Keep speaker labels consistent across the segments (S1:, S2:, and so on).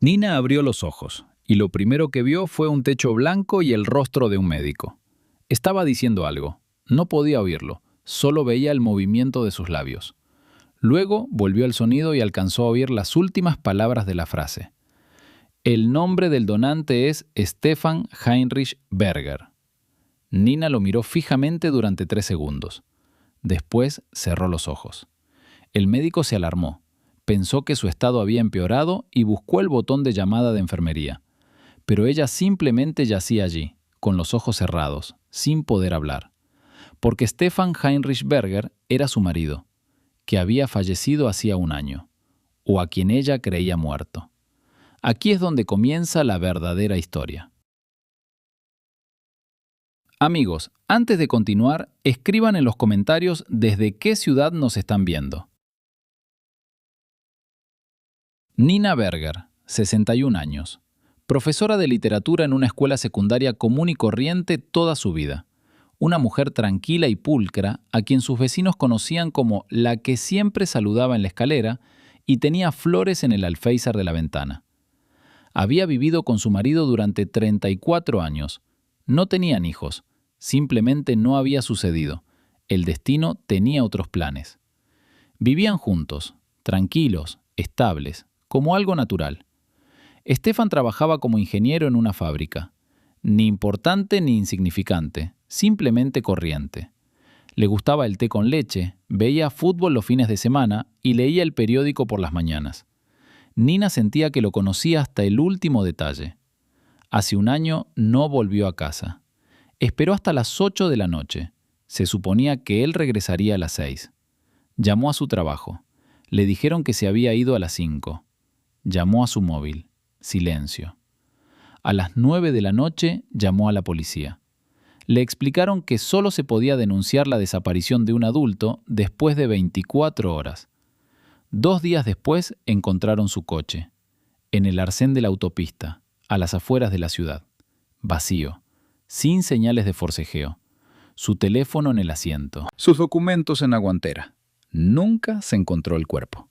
S1: Nina abrió los ojos, y lo primero que vio fue un techo blanco y el rostro de un médico. Estaba diciendo algo. No podía oírlo, solo veía el movimiento de sus labios. Luego volvió al sonido y alcanzó a oír las últimas palabras de la frase. El nombre del donante es Stefan Heinrich Berger. Nina lo miró fijamente durante 3 segundos. Después cerró los ojos. El médico se alarmó. Pensó que su estado había empeorado y buscó el botón de llamada de enfermería. Pero ella simplemente yacía allí, con los ojos cerrados, sin poder hablar. Porque Stefan Heinrich Berger era su marido, que había fallecido hacía 1 año, o a quien ella creía muerto. Aquí es donde comienza la verdadera historia. Amigos, antes de continuar, escriban en los comentarios desde qué ciudad nos están viendo. Nina Berger, 61 años. Profesora de literatura en una escuela secundaria común y corriente toda su vida. Una mujer tranquila y pulcra a quien sus vecinos conocían como la que siempre saludaba en la escalera y tenía flores en el alféizar de la ventana. Había vivido con su marido durante 34 años. No tenían hijos, simplemente no había sucedido. El destino tenía otros planes. Vivían juntos, tranquilos, estables, como algo natural. Stefan trabajaba como ingeniero en una fábrica. Ni importante ni insignificante, simplemente corriente. Le gustaba el té con leche, veía fútbol los fines de semana y leía el periódico por las mañanas. Nina sentía que lo conocía hasta el último detalle. Hace 1 año no volvió a casa. Esperó hasta las 8 de la noche. Se suponía que él regresaría a las 6. Llamó a su trabajo. Le dijeron que se había ido a las 5. Llamó a su móvil. Silencio. A las 9 de la noche llamó a la policía. Le explicaron que solo se podía denunciar la desaparición de un adulto después de 24 horas. 2 días después encontraron su coche, en el arcén de la autopista, a las afueras de la ciudad. Vacío, sin señales de forcejeo. Su teléfono en el asiento. Sus documentos en la guantera. Nunca se encontró el cuerpo.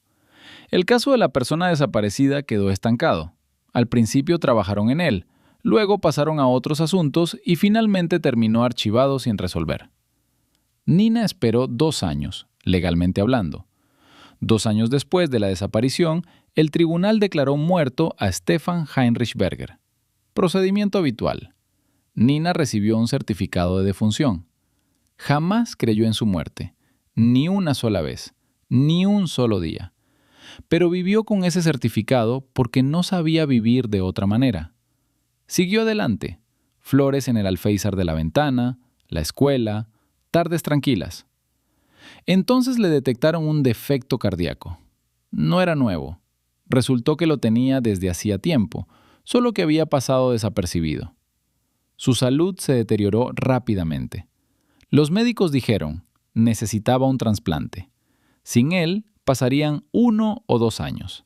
S1: El caso de la persona desaparecida quedó estancado. Al principio trabajaron en él, luego pasaron a otros asuntos y finalmente terminó archivado sin resolver. Nina esperó 2 años, legalmente hablando. 2 años después de la desaparición, el tribunal declaró muerto a Stefan Heinrich Berger. Procedimiento habitual. Nina recibió un certificado de defunción. Jamás creyó en su muerte, ni una sola vez, ni un solo día. Pero vivió con ese certificado porque no sabía vivir de otra manera. Siguió adelante. Flores en el alféizar de la ventana, la escuela, tardes tranquilas. Entonces le detectaron un defecto cardíaco. No era nuevo. Resultó que lo tenía desde hacía tiempo, solo que había pasado desapercibido. Su salud se deterioró rápidamente. Los médicos dijeron, necesitaba un trasplante. Sin él, pasarían 1 o 2 años.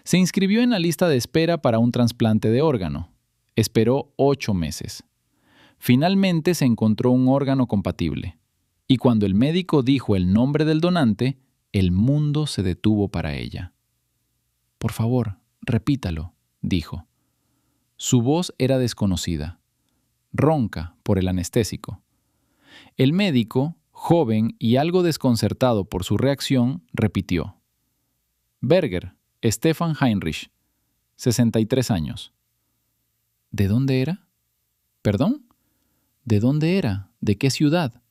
S1: Se inscribió en la lista de espera para un trasplante de órgano. Esperó 8 meses. Finalmente se encontró un órgano compatible. Y cuando el médico dijo el nombre del donante, el mundo se detuvo para ella. «Por favor, repítalo», dijo. Su voz era desconocida, ronca por el anestésico. El médico, joven y algo desconcertado por su reacción, repitió. Berger, Stefan Heinrich, 63 años. ¿De dónde era? ¿Perdón? ¿De dónde era? ¿De qué ciudad?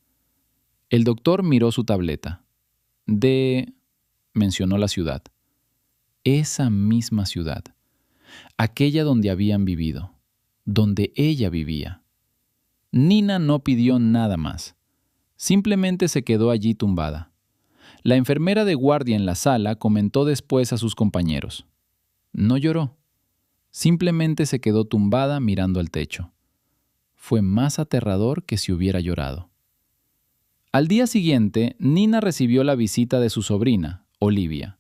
S1: El doctor miró su tableta. Mencionó la ciudad. Esa misma ciudad. Aquella donde habían vivido. Donde ella vivía. Nina no pidió nada más. Simplemente se quedó allí tumbada. La enfermera de guardia en la sala comentó después a sus compañeros. No lloró. Simplemente se quedó tumbada mirando al techo. Fue más aterrador que si hubiera llorado. Al día siguiente, Nina recibió la visita de su sobrina, Olivia.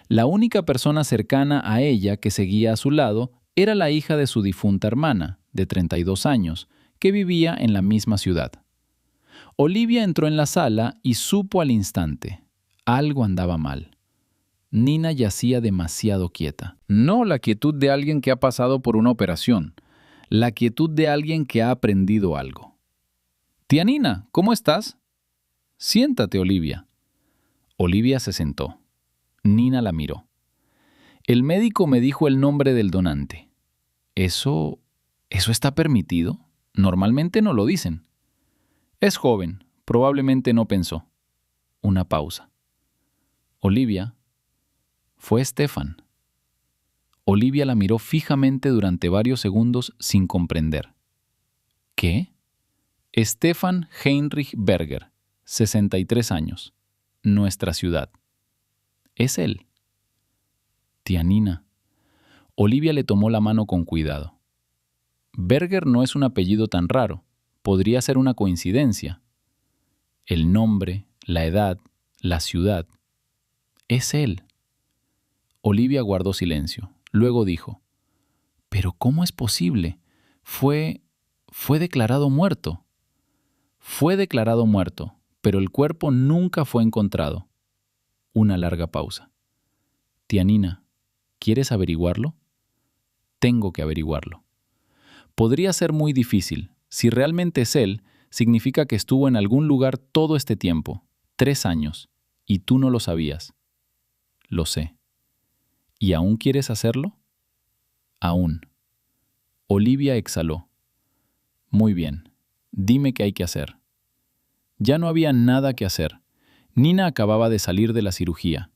S1: La única persona cercana a ella que seguía a su lado era la hija de su difunta hermana, de 32 años, que vivía en la misma ciudad. Olivia entró en la sala y supo al instante. Algo andaba mal. Nina yacía demasiado quieta. No la quietud de alguien que ha pasado por una operación, la quietud de alguien que ha aprendido algo. «Tía Nina, ¿cómo estás?» «Siéntate, Olivia». Olivia se sentó. Nina la miró. «El médico me dijo el nombre del donante». ¿Eso está permitido? Normalmente no lo dicen. «Es joven, probablemente no pensó». Una pausa. «Olivia, fue Stefan». Olivia la miró fijamente durante varios segundos sin comprender. ¿Qué? Stefan Heinrich Berger, 63 años. Nuestra ciudad. Es él. Tía Nina. Olivia le tomó la mano con cuidado. Berger no es un apellido tan raro. Podría ser una coincidencia. El nombre, la edad, la ciudad. Es él. Olivia guardó silencio. Luego dijo: «¿Pero cómo es posible? Fue declarado muerto». «Fue declarado muerto, pero el cuerpo nunca fue encontrado». Una larga pausa. «Tía Nina, ¿quieres averiguarlo?» «Tengo que averiguarlo». «Podría ser muy difícil. Si realmente es él, significa que estuvo en algún lugar todo este tiempo, 3 años, y tú no lo sabías». «Lo sé». «¿Y aún quieres hacerlo?» «Aún». Olivia exhaló. «Muy bien. Dime qué hay que hacer». Ya no había nada que hacer. Nina acababa de salir de la cirugía.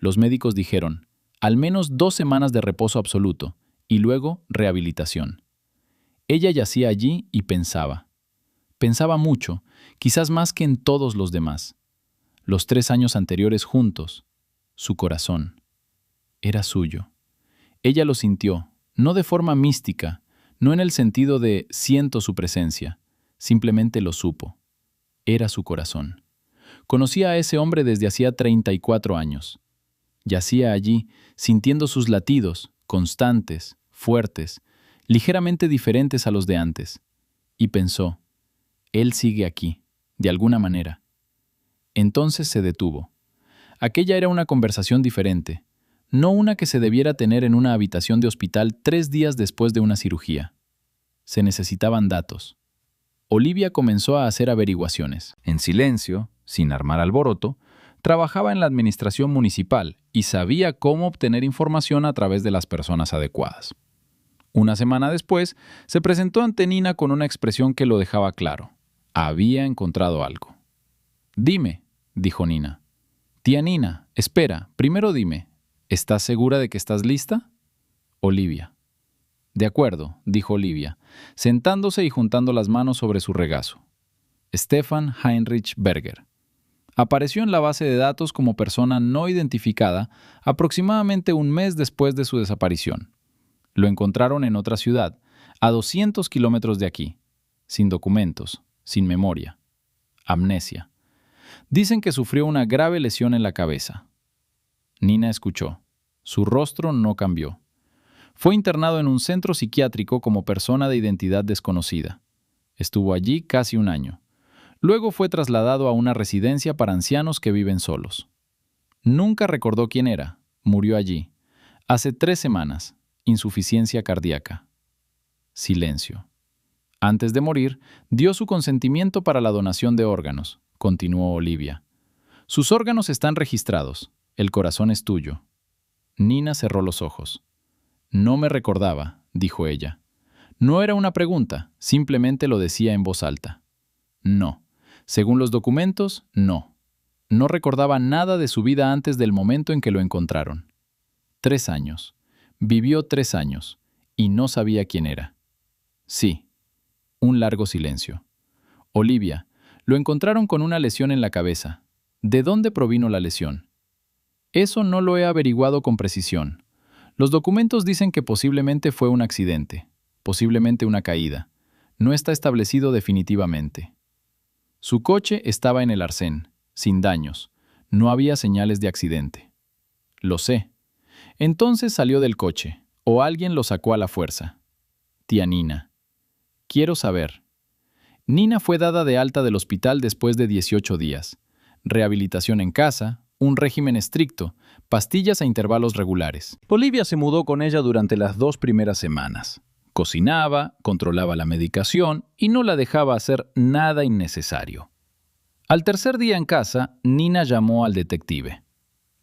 S1: Los médicos dijeron: al menos 2 semanas de reposo absoluto, y luego rehabilitación. Ella yacía allí y pensaba. Pensaba mucho, quizás más que en todos los demás. Los 3 años anteriores juntos. Su corazón. Era suyo. Ella lo sintió, no de forma mística, no en el sentido de siento su presencia, simplemente lo supo. Era su corazón. Conocía a ese hombre desde hacía 34 años. Yacía allí, sintiendo sus latidos, constantes, fuertes, ligeramente diferentes a los de antes. Y pensó: él sigue aquí, de alguna manera. Entonces se detuvo. Aquella era una conversación diferente, no una que se debiera tener en una habitación de hospital 3 días después de una cirugía. Se necesitaban datos. Olivia comenzó a hacer averiguaciones. En silencio, sin armar alboroto, trabajaba en la administración municipal y sabía cómo obtener información a través de las personas adecuadas. Una semana después, se presentó ante Nina con una expresión que lo dejaba claro. Había encontrado algo. «Dime», dijo Nina. «Tía Nina, espera, primero dime, ¿estás segura de que estás lista?» Olivia. «De acuerdo», dijo Olivia, sentándose y juntando las manos sobre su regazo. Stefan Heinrich Berger. Apareció en la base de datos como persona no identificada aproximadamente 1 mes después de su desaparición. Lo encontraron en otra ciudad, a 200 kilómetros de aquí, sin documentos, sin memoria. Amnesia. Dicen que sufrió una grave lesión en la cabeza. Nina escuchó. Su rostro no cambió. Fue internado en un centro psiquiátrico como persona de identidad desconocida. Estuvo allí casi 1 año. Luego fue trasladado a una residencia para ancianos que viven solos. Nunca recordó quién era. Murió allí. Hace 3 semanas. Insuficiencia cardíaca. Silencio. Antes de morir, dio su consentimiento para la donación de órganos, continuó Olivia. Sus órganos están registrados. El corazón es tuyo. Nina cerró los ojos. «No me recordaba», dijo ella. No era una pregunta, simplemente lo decía en voz alta. No. Según los documentos, no. No recordaba nada de su vida antes del momento en que lo encontraron. 3 años. Vivió 3 años, y no sabía quién era. Sí. Un largo silencio. Olivia, lo encontraron con una lesión en la cabeza. ¿De dónde provino la lesión? Eso no lo he averiguado con precisión. Los documentos dicen que posiblemente fue un accidente, posiblemente una caída. No está establecido definitivamente. Su coche estaba en el arcén, sin daños. No había señales de accidente. Lo sé. Entonces salió del coche, o alguien lo sacó a la fuerza. Tía Nina. Quiero saber. Nina fue dada de alta del hospital después de 18 días. Rehabilitación en casa, un régimen estricto, pastillas a intervalos regulares. Olivia se mudó con ella durante las 2 primeras semanas. Cocinaba, controlaba la medicación y no la dejaba hacer nada innecesario. Al tercer día en casa, Nina llamó al detective.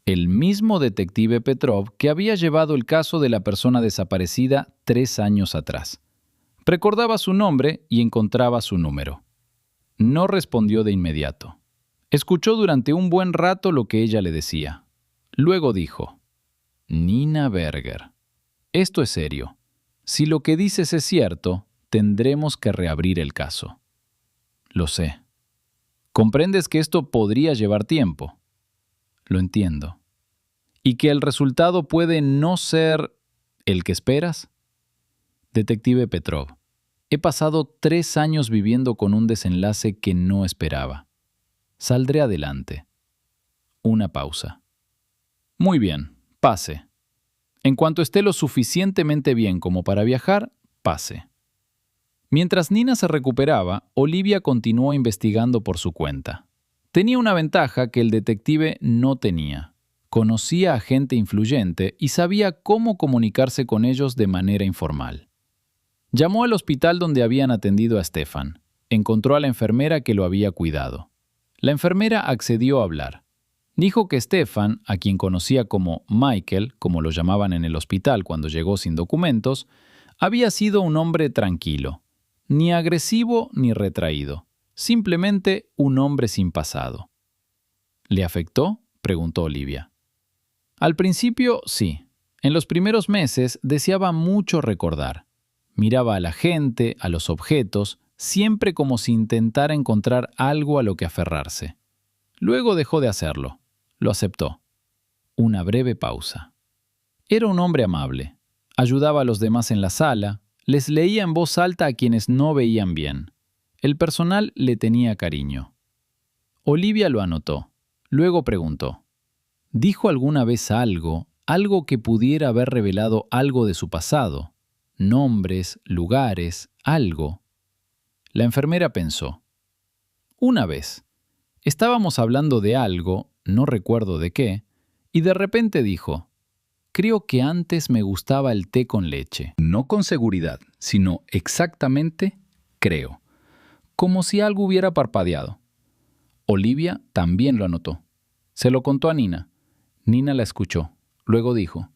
S1: El mismo detective Petrov que había llevado el caso de la persona desaparecida 3 años atrás. Recordaba su nombre y encontraba su número. No respondió de inmediato. Escuchó durante un buen rato lo que ella le decía. Luego dijo: Nina Berger, esto es serio. Si lo que dices es cierto, tendremos que reabrir el caso. Lo sé. ¿Comprendes que esto podría llevar tiempo? Lo entiendo. ¿Y que el resultado puede no ser el que esperas? Detective Petrov, he pasado 3 años viviendo con un desenlace que no esperaba. Saldré adelante. Una pausa. Muy bien, pase. En cuanto esté lo suficientemente bien como para viajar, pase. Mientras Nina se recuperaba, Olivia continuó investigando por su cuenta. Tenía una ventaja que el detective no tenía. Conocía a gente influyente y sabía cómo comunicarse con ellos de manera informal. Llamó al hospital donde habían atendido a Stefan. Encontró a la enfermera que lo había cuidado. La enfermera accedió a hablar. Dijo que Stefan, a quien conocía como Michael, como lo llamaban en el hospital cuando llegó sin documentos, había sido un hombre tranquilo, ni agresivo ni retraído, simplemente un hombre sin pasado. ¿Le afectó?, preguntó Olivia. Al principio, sí. En los primeros meses deseaba mucho recordar. Miraba a la gente, a los objetos, siempre como si intentara encontrar algo a lo que aferrarse. Luego dejó de hacerlo. Lo aceptó. Una breve pausa. Era un hombre amable. Ayudaba a los demás en la sala, les leía en voz alta a quienes no veían bien. El personal le tenía cariño. Olivia lo anotó. Luego preguntó: ¿dijo alguna vez algo que pudiera haber revelado algo de su pasado? Nombres, lugares, algo. La enfermera pensó. Una vez. Estábamos hablando de algo, no recuerdo de qué, y de repente dijo: creo que antes me gustaba el té con leche. No con seguridad, sino exactamente creo. Como si algo hubiera parpadeado. Olivia también lo anotó. Se lo contó a Nina. Nina la escuchó. Luego dijo: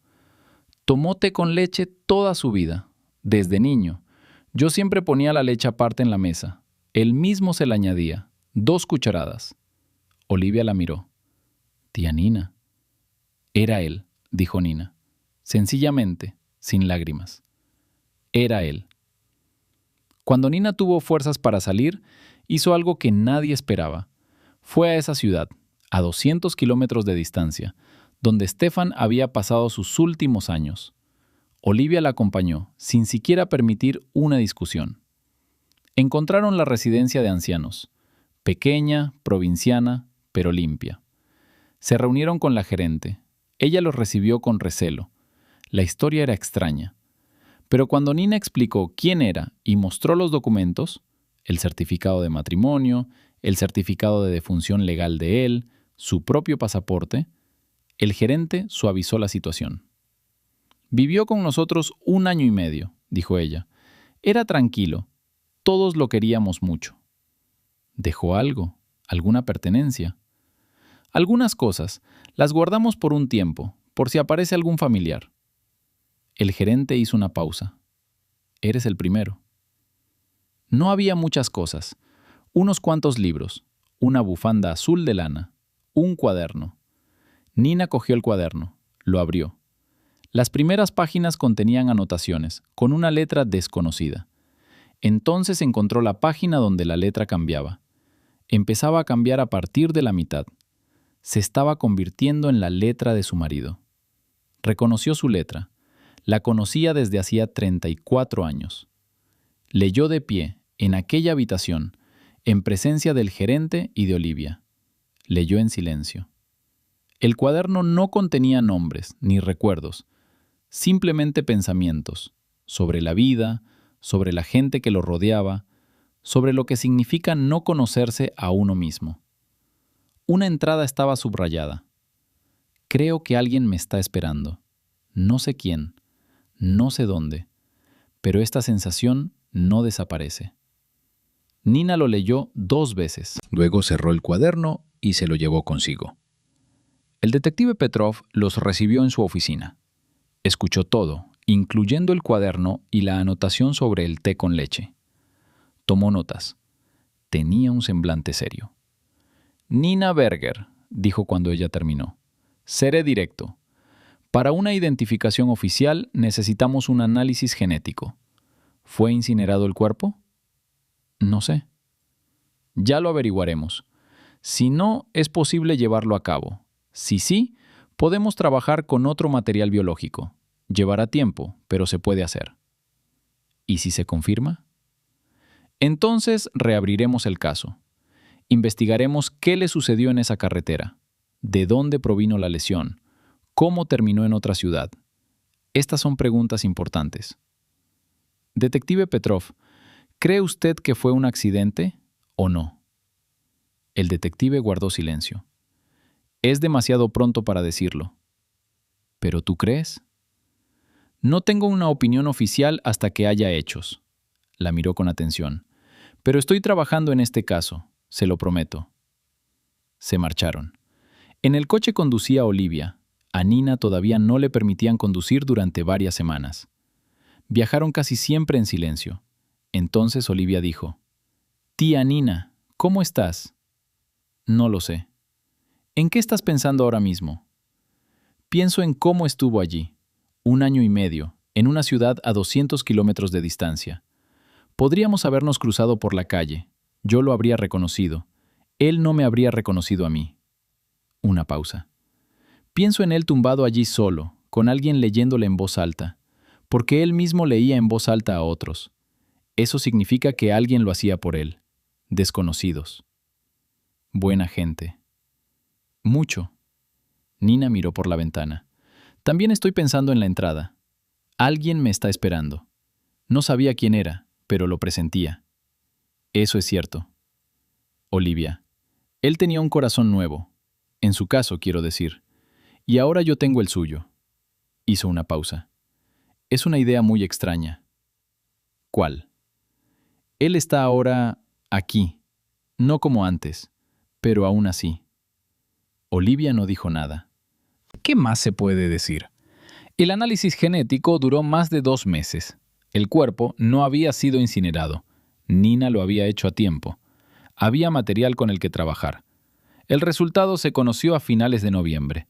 S1: tomó té con leche toda su vida, desde niño. Yo siempre ponía la leche aparte en la mesa. Él mismo se la añadía, 2 cucharadas. Olivia la miró. Tía Nina. Era él, dijo Nina, sencillamente, sin lágrimas. Era él. Cuando Nina tuvo fuerzas para salir, hizo algo que nadie esperaba. Fue a esa ciudad, a 200 kilómetros de distancia, donde Stefan había pasado sus últimos años. Olivia la acompañó, sin siquiera permitir una discusión. Encontraron la residencia de ancianos, pequeña, provinciana, pero limpia. Se reunieron con la gerente. Ella los recibió con recelo. La historia era extraña. Pero cuando Nina explicó quién era y mostró los documentos, el certificado de matrimonio, el certificado de defunción legal de él, su propio pasaporte, el gerente suavizó la situación. Vivió con nosotros 1 año y medio, dijo ella. Era tranquilo. Todos lo queríamos mucho. ¿Dejó algo? ¿Alguna pertenencia? Algunas cosas las guardamos por un tiempo, por si aparece algún familiar. El gerente hizo una pausa. Eres el primero. No había muchas cosas. Unos cuantos libros, una bufanda azul de lana, un cuaderno. Nina cogió el cuaderno, lo abrió. Las primeras páginas contenían anotaciones, con una letra desconocida. Entonces encontró la página donde la letra cambiaba. Empezaba a cambiar a partir de la mitad. Se estaba convirtiendo en la letra de su marido. Reconoció su letra. La conocía desde hacía 34 años. Leyó de pie, en aquella habitación, en presencia del gerente y de Olivia. Leyó en silencio. El cuaderno no contenía nombres ni recuerdos, simplemente pensamientos sobre la vida, sobre la gente que lo rodeaba, sobre lo que significa no conocerse a uno mismo. Una entrada estaba subrayada. Creo que alguien me está esperando. No sé quién, no sé dónde, pero esta sensación no desaparece. Nina lo leyó 2 veces. Luego cerró el cuaderno y se lo llevó consigo. El detective Petrov los recibió en su oficina. Escuchó todo, incluyendo el cuaderno y la anotación sobre el té con leche. Tomó notas. Tenía un semblante serio. Nina Berger, dijo cuando ella terminó. Seré directo. Para una identificación oficial necesitamos un análisis genético. ¿Fue incinerado el cuerpo? No sé. Ya lo averiguaremos. Si no, es posible llevarlo a cabo. Si sí, podemos trabajar con otro material biológico. Llevará tiempo, pero se puede hacer. ¿Y si se confirma? Entonces reabriremos el caso. Investigaremos qué le sucedió en esa carretera, de dónde provino la lesión, cómo terminó en otra ciudad. Estas son preguntas importantes. Detective Petrov, ¿cree usted que fue un accidente o no? El detective guardó silencio. Es demasiado pronto para decirlo. ¿Pero tú crees? No tengo una opinión oficial hasta que haya hechos. La miró con atención. Pero estoy trabajando en este caso, se lo prometo. Se marcharon. En el coche conducía Olivia. A Nina todavía no le permitían conducir durante varias semanas. Viajaron casi siempre en silencio. Entonces Olivia dijo: «Tía Nina, ¿cómo estás?» «No lo sé». «¿En qué estás pensando ahora mismo?» «Pienso en cómo estuvo allí, 1 año y medio, en una ciudad a 200 kilómetros de distancia. Podríamos habernos cruzado por la calle. Yo lo habría reconocido. Él no me habría reconocido a mí». Una pausa. «Pienso en él tumbado allí solo, con alguien leyéndole en voz alta, porque él mismo leía en voz alta a otros. Eso significa que alguien lo hacía por él. Desconocidos. Buena gente». «Mucho». Nina miró por la ventana. «También estoy pensando en la entrada. Alguien me está esperando. No sabía quién era, pero lo presentía». «Eso es cierto». «Olivia, él tenía un corazón nuevo. En su caso, quiero decir. Y ahora yo tengo el suyo». Hizo una pausa. «Es una idea muy extraña». «¿Cuál?» «Él está ahora aquí. No como antes, pero aún así». Olivia no dijo nada. ¿Qué más se puede decir? El análisis genético duró más de 2 meses. El cuerpo no había sido incinerado. Nina lo había hecho a tiempo. Había material con el que trabajar. El resultado se conoció a finales de noviembre.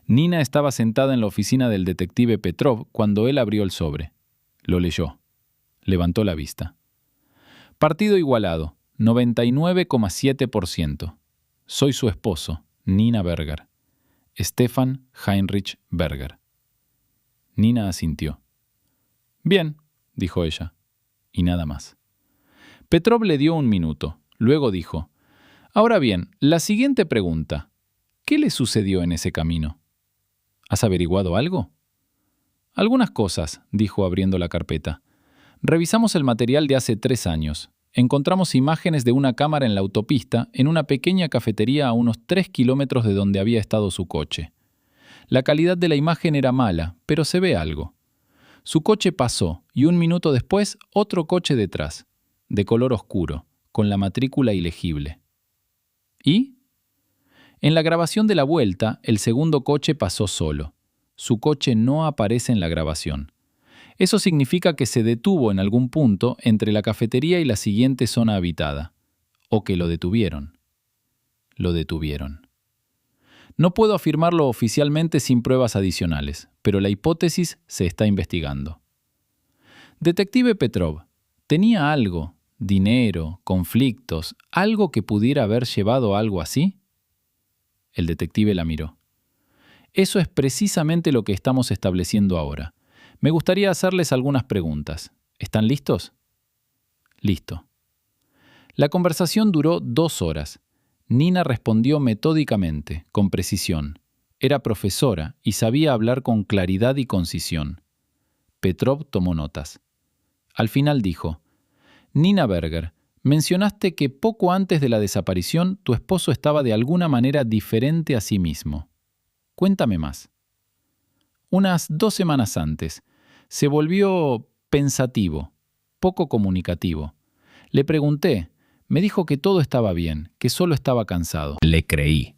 S1: Nina estaba sentada en la oficina del detective Petrov cuando él abrió el sobre. Lo leyó. Levantó la vista. Partido igualado, 99,7%. Soy su esposo, Nina Berger. Stefan Heinrich Berger. Nina asintió. «Bien», dijo ella, y nada más. Petrov le dio 1 minuto. Luego dijo: «Ahora bien, la siguiente pregunta. ¿Qué le sucedió en ese camino? ¿Has averiguado algo?» «Algunas cosas», dijo abriendo la carpeta. «Revisamos el material de hace 3 años. Encontramos imágenes de una cámara en la autopista en una pequeña cafetería a unos 3 kilómetros de donde había estado su coche. La calidad de la imagen era mala, pero se ve algo. Su coche pasó y 1 minuto después otro coche detrás, de color oscuro, con la matrícula ilegible. ¿Y? En la grabación de la vuelta, el segundo coche pasó solo. Su coche no aparece en la grabación. Eso significa que se detuvo en algún punto entre la cafetería y la siguiente zona habitada. O que lo detuvieron. Lo detuvieron. No puedo afirmarlo oficialmente sin pruebas adicionales, pero la hipótesis se está investigando. Detective Petrov, ¿tenía algo, dinero, conflictos, algo que pudiera haber llevado a algo así? El detective la miró. Eso es precisamente lo que estamos estableciendo ahora. Me gustaría hacerles algunas preguntas. ¿Están listos? Listo. La conversación duró 2 horas. Nina respondió metódicamente, con precisión. Era profesora y sabía hablar con claridad y concisión. Petrov tomó notas. Al final dijo: «Nina Berger, mencionaste que poco antes de la desaparición tu esposo estaba de alguna manera diferente a sí mismo». Cuéntame más. Unas 2 semanas antes, se volvió pensativo, poco comunicativo. Le pregunté, me dijo que todo estaba bien, que solo estaba cansado. Le creí.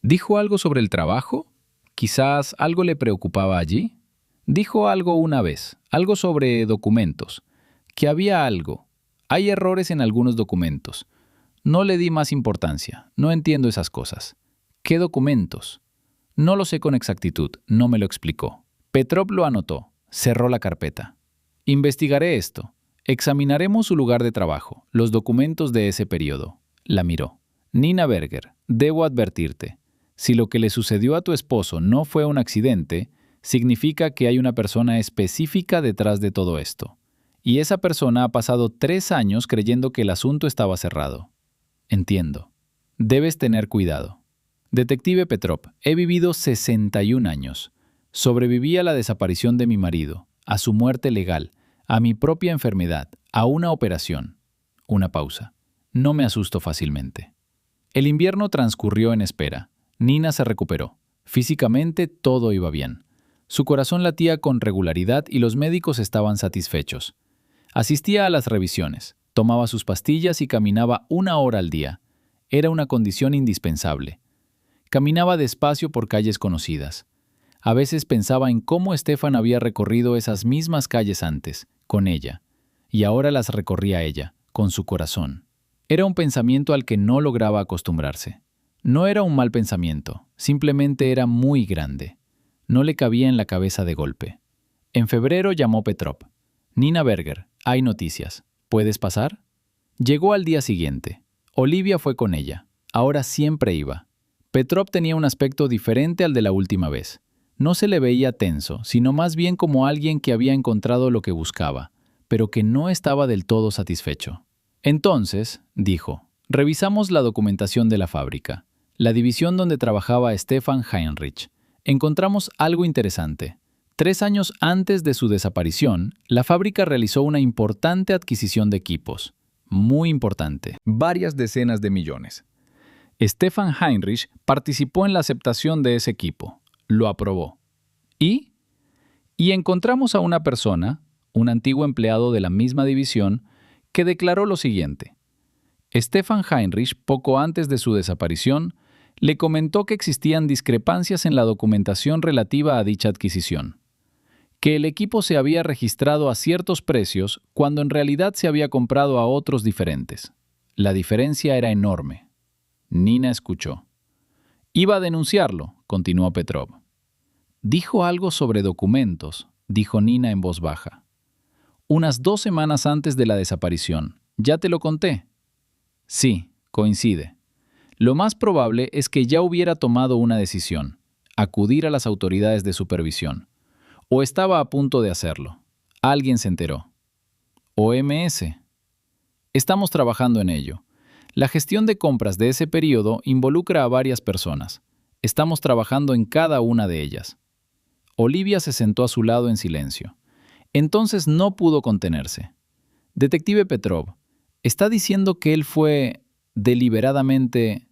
S1: ¿Dijo algo sobre el trabajo? ¿Quizás algo le preocupaba allí? Dijo algo una vez, algo sobre documentos, que había algo. Hay errores en algunos documentos. No le di más importancia, no entiendo esas cosas. ¿Qué documentos? No lo sé con exactitud, no me lo explicó. Petrov lo anotó, cerró la carpeta. Investigaré esto. Examinaremos su lugar de trabajo, los documentos de ese periodo. La miró. Nina Berger, debo advertirte. Si lo que le sucedió a tu esposo no fue un accidente, significa que hay una persona específica detrás de todo esto. Y esa persona ha pasado 3 años creyendo que el asunto estaba cerrado. Entiendo. Debes tener cuidado. Detective Petrov, he vivido 61 años. Sobreviví a la desaparición de mi marido, a su muerte legal, a mi propia enfermedad, a una operación. Una pausa. No me asusto fácilmente. El invierno transcurrió en espera. Nina se recuperó. Físicamente todo iba bien. Su corazón latía con regularidad y los médicos estaban satisfechos. Asistía a las revisiones, tomaba sus pastillas y caminaba 1 hora al día. Era una condición indispensable. Caminaba despacio por calles conocidas. A veces pensaba en cómo Stefan había recorrido esas mismas calles antes, con ella, y ahora las recorría ella, con su corazón. Era un pensamiento al que no lograba acostumbrarse. No era un mal pensamiento, simplemente era muy grande. No le cabía en la cabeza de golpe. En febrero llamó Petrov. Nina Berger, hay noticias. ¿Puedes pasar? Llegó al día siguiente. Olivia fue con ella. Ahora siempre iba. Petrov tenía un aspecto diferente al de la última vez. No se le veía tenso, sino más bien como alguien que había encontrado lo que buscaba, pero que no estaba del todo satisfecho. Entonces, dijo, revisamos la documentación de la fábrica, la división donde trabajaba Stefan Heinrich. Encontramos algo interesante. 3 años antes de su desaparición, la fábrica realizó una importante adquisición de equipos. Muy importante. Varias decenas de millones. Stefan Heinrich participó en la aceptación de ese equipo. Lo aprobó. ¿Y? Y encontramos a una persona, un antiguo empleado de la misma división, que declaró lo siguiente. Stefan Heinrich, poco antes de su desaparición, le comentó que existían discrepancias en la documentación relativa a dicha adquisición, que el equipo se había registrado a ciertos precios cuando en realidad se había comprado a otros diferentes. La diferencia era enorme. Nina escuchó. Iba a denunciarlo, continuó Petrov. Dijo algo sobre documentos, dijo Nina en voz baja. Unas 2 semanas antes de la desaparición. ¿Ya te lo conté? Sí, coincide. Lo más probable es que ya hubiera tomado una decisión, acudir a las autoridades de supervisión. O estaba a punto de hacerlo. Alguien se enteró. OMS. Estamos trabajando en ello. La gestión de compras de ese periodo involucra a varias personas. Estamos trabajando en cada una de ellas. Olivia se sentó a su lado en silencio. Entonces no pudo contenerse. Detective Petrov, ¿está diciendo que él fue deliberadamente?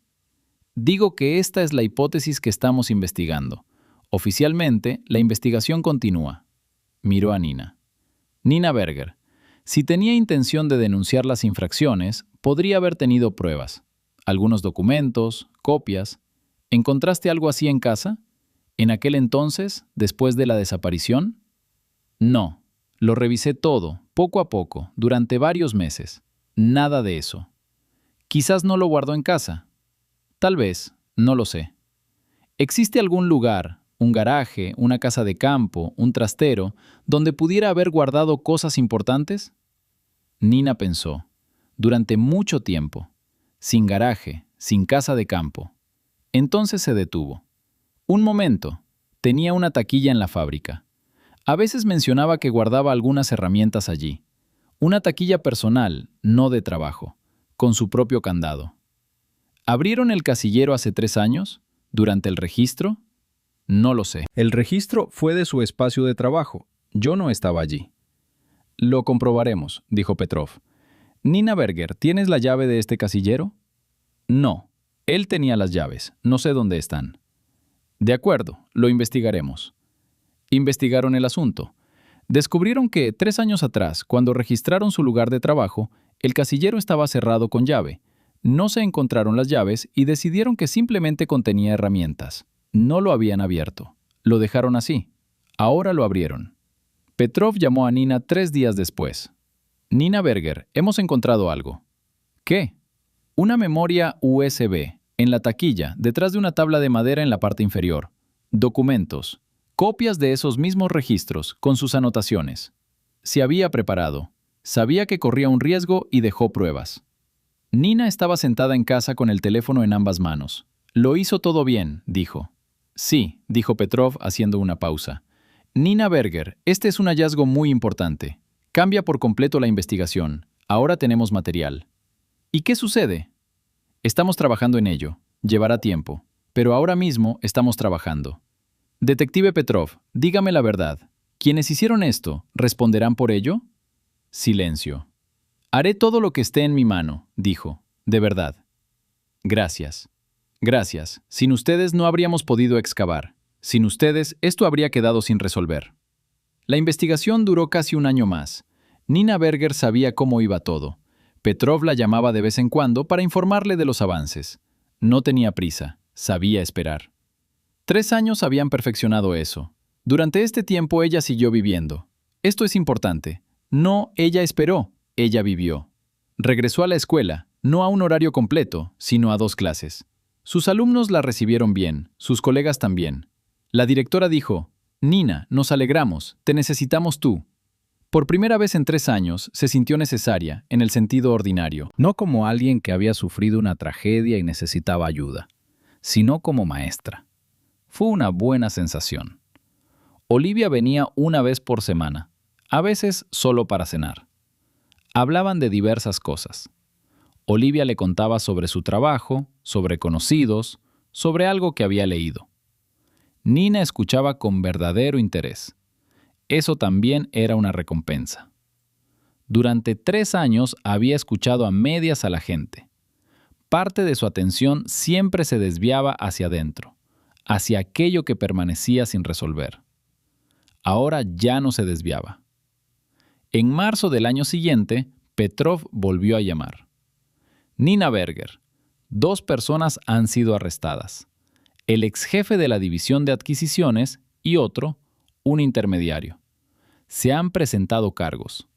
S1: Digo que esta es la hipótesis que estamos investigando. Oficialmente, la investigación continúa. Miró a Nina. Nina Berger, si tenía intención de denunciar las infracciones, podría haber tenido pruebas. Algunos documentos, copias. ¿Encontraste algo así en casa? ¿En aquel entonces, después de la desaparición? No. Lo revisé todo, poco a poco, durante varios meses. Nada de eso. Quizás no lo guardó en casa. Tal vez, no lo sé. ¿Existe algún lugar, un garaje, una casa de campo, un trastero, donde pudiera haber guardado cosas importantes? Nina pensó. Durante mucho tiempo. Sin garaje, sin casa de campo. Entonces se detuvo. Un momento. Tenía una taquilla en la fábrica. A veces mencionaba que guardaba algunas herramientas allí. Una taquilla personal, no de trabajo, con su propio candado. ¿Abrieron el casillero hace 3 años? ¿Durante el registro? No lo sé. El registro fue de su espacio de trabajo. Yo no estaba allí. Lo comprobaremos, dijo Petrov. Nina Berger, ¿tienes la llave de este casillero? No. Él tenía las llaves. No sé dónde están. De acuerdo, lo investigaremos. Investigaron el asunto. Descubrieron que 3 años atrás, cuando registraron su lugar de trabajo, el casillero estaba cerrado con llave. No se encontraron las llaves y decidieron que simplemente contenía herramientas. No lo habían abierto. Lo dejaron así. Ahora lo abrieron. Petrov llamó a Nina 3 días después. Nina Berger, hemos encontrado algo. ¿Qué? Una memoria USB, en la taquilla, detrás de una tabla de madera en la parte inferior. Documentos. Copias de esos mismos registros, con sus anotaciones. Se había preparado. Sabía que corría un riesgo y dejó pruebas. Nina estaba sentada en casa con el teléfono en ambas manos. Lo hizo todo bien, dijo. Sí, dijo Petrov haciendo una pausa. Nina Berger, este es un hallazgo muy importante. Cambia por completo la investigación. Ahora tenemos material. ¿Y qué sucede? Estamos trabajando en ello. Llevará tiempo. Pero ahora mismo estamos trabajando. Detective Petrov, dígame la verdad. ¿Quienes hicieron esto responderán por ello? Silencio. Haré todo lo que esté en mi mano, dijo. De verdad. Gracias. Gracias. Sin ustedes no habríamos podido excavar. Sin ustedes, esto habría quedado sin resolver. La investigación duró casi un año más. Nina Berger sabía cómo iba todo. Petrov la llamaba de vez en cuando para informarle de los avances. No tenía prisa, sabía esperar. 3 años habían perfeccionado eso. Durante este tiempo ella siguió viviendo. Esto es importante. No, ella esperó, ella vivió. Regresó a la escuela, no a un horario completo, sino a 2 clases. Sus alumnos la recibieron bien, sus colegas también. La directora dijo, Nina, nos alegramos, te necesitamos tú. Por primera vez en 3 años se sintió necesaria, en el sentido ordinario, no como alguien que había sufrido una tragedia y necesitaba ayuda, sino como maestra. Fue una buena sensación. Olivia venía una vez por semana, a veces solo para cenar. Hablaban de diversas cosas. Olivia le contaba sobre su trabajo, sobre conocidos, sobre algo que había leído. Nina escuchaba con verdadero interés. Eso también era una recompensa. Durante 3 años había escuchado a medias a la gente. Parte de su atención siempre se desviaba hacia adentro, hacia aquello que permanecía sin resolver. Ahora ya no se desviaba. En marzo del año siguiente, Petrov volvió a llamar. Nina Berger, 2 personas han sido arrestadas. El exjefe de la división de adquisiciones y otro, un intermediario. Se han presentado cargos,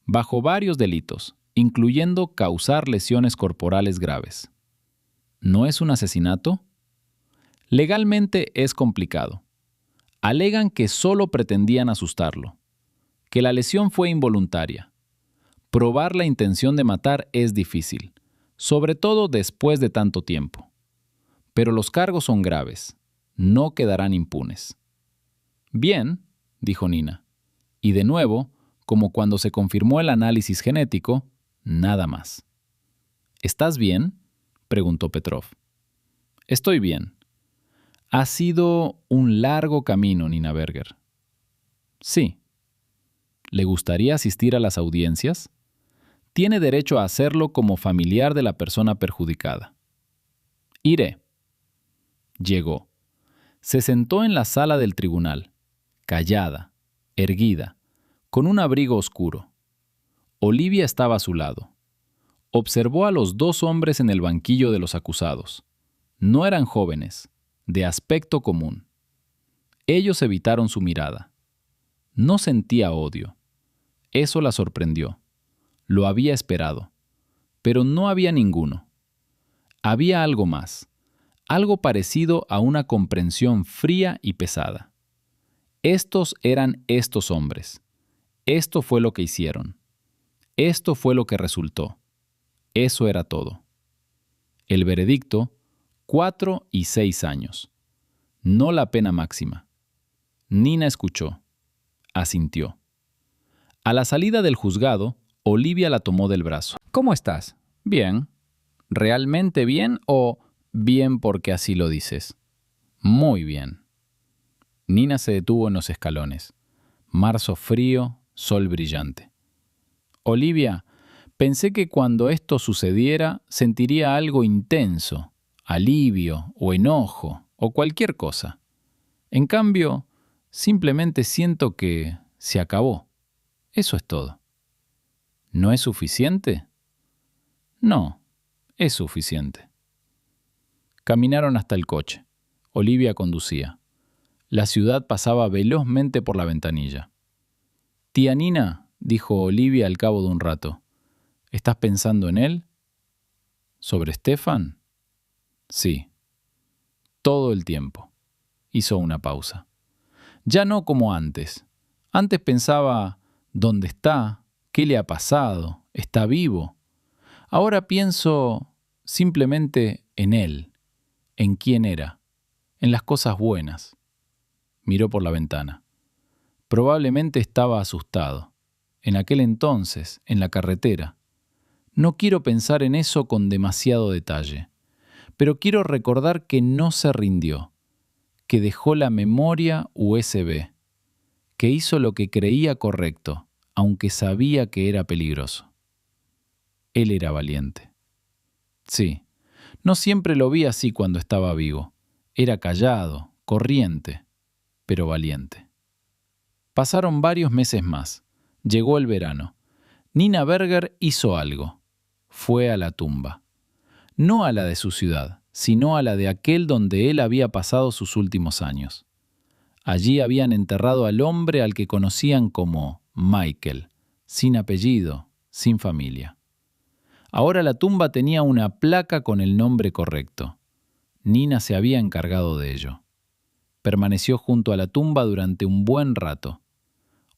S1: bajo varios delitos, incluyendo causar lesiones corporales graves. ¿No es un asesinato? Legalmente es complicado. Alegan que solo pretendían asustarlo, que la lesión fue involuntaria. Probar la intención de matar es difícil, sobre todo después de tanto tiempo. Pero los cargos son graves, no quedarán impunes. Bien, dijo Nina. Y de nuevo, como cuando se confirmó el análisis genético, nada más. ¿Estás bien?, preguntó Petrov. Estoy bien. Ha sido un largo camino, Nina Berger. Sí. ¿Le gustaría asistir a las audiencias? Tiene derecho a hacerlo como familiar de la persona perjudicada. Iré. Llegó. Se sentó en la sala del tribunal, callada, erguida, con un abrigo oscuro. Olivia estaba a su lado. Observó a los 2 hombres en el banquillo de los acusados. No eran jóvenes, de aspecto común. Ellos evitaron su mirada. No sentía odio. Eso la sorprendió. Lo había esperado. Pero no había ninguno. Había algo más. Algo parecido a una comprensión fría y pesada. Estos eran estos hombres. Esto fue lo que hicieron. Esto fue lo que resultó. Eso era todo. El veredicto, 4 y 6 años. No la pena máxima. Nina escuchó. Asintió. A la salida del juzgado, Olivia la tomó del brazo. ¿Cómo estás? Bien. ¿Realmente bien o bien porque así lo dices? Muy bien. Nina se detuvo en los escalones. Marzo frío, sol brillante. Olivia, pensé que cuando esto sucediera sentiría algo intenso, alivio o enojo o cualquier cosa. En cambio, simplemente siento que se acabó. Eso es todo. ¿No es suficiente? No, es suficiente. Caminaron hasta el coche. Olivia conducía. La ciudad pasaba velozmente por la ventanilla. «Tía Nina», dijo Olivia al cabo de un rato, «¿estás pensando en él?» «¿Sobre Stefan?» «Sí. Todo el tiempo». Hizo una pausa. «Ya no como antes. Antes pensaba, ¿dónde está? ¿Qué le ha pasado? ¿Está vivo?» Ahora pienso simplemente en él, en quién era, en las cosas buenas. Miró por la ventana. Probablemente estaba asustado. En aquel entonces, en la carretera. No quiero pensar en eso con demasiado detalle, pero quiero recordar que no se rindió, que dejó la memoria USB, que hizo lo que creía correcto, aunque sabía que era peligroso. Él era valiente. Sí, no siempre lo vi así cuando estaba vivo. Era callado, corriente, pero valiente. Pasaron varios meses más. Llegó el verano. Nina Berger hizo algo. Fue a la tumba. No a la de su ciudad, sino a la de aquel donde él había pasado sus últimos años. Allí habían enterrado al hombre al que conocían como Michael, sin apellido, sin familia. Ahora la tumba tenía una placa con el nombre correcto. Nina se había encargado de ello. Permaneció junto a la tumba durante un buen rato.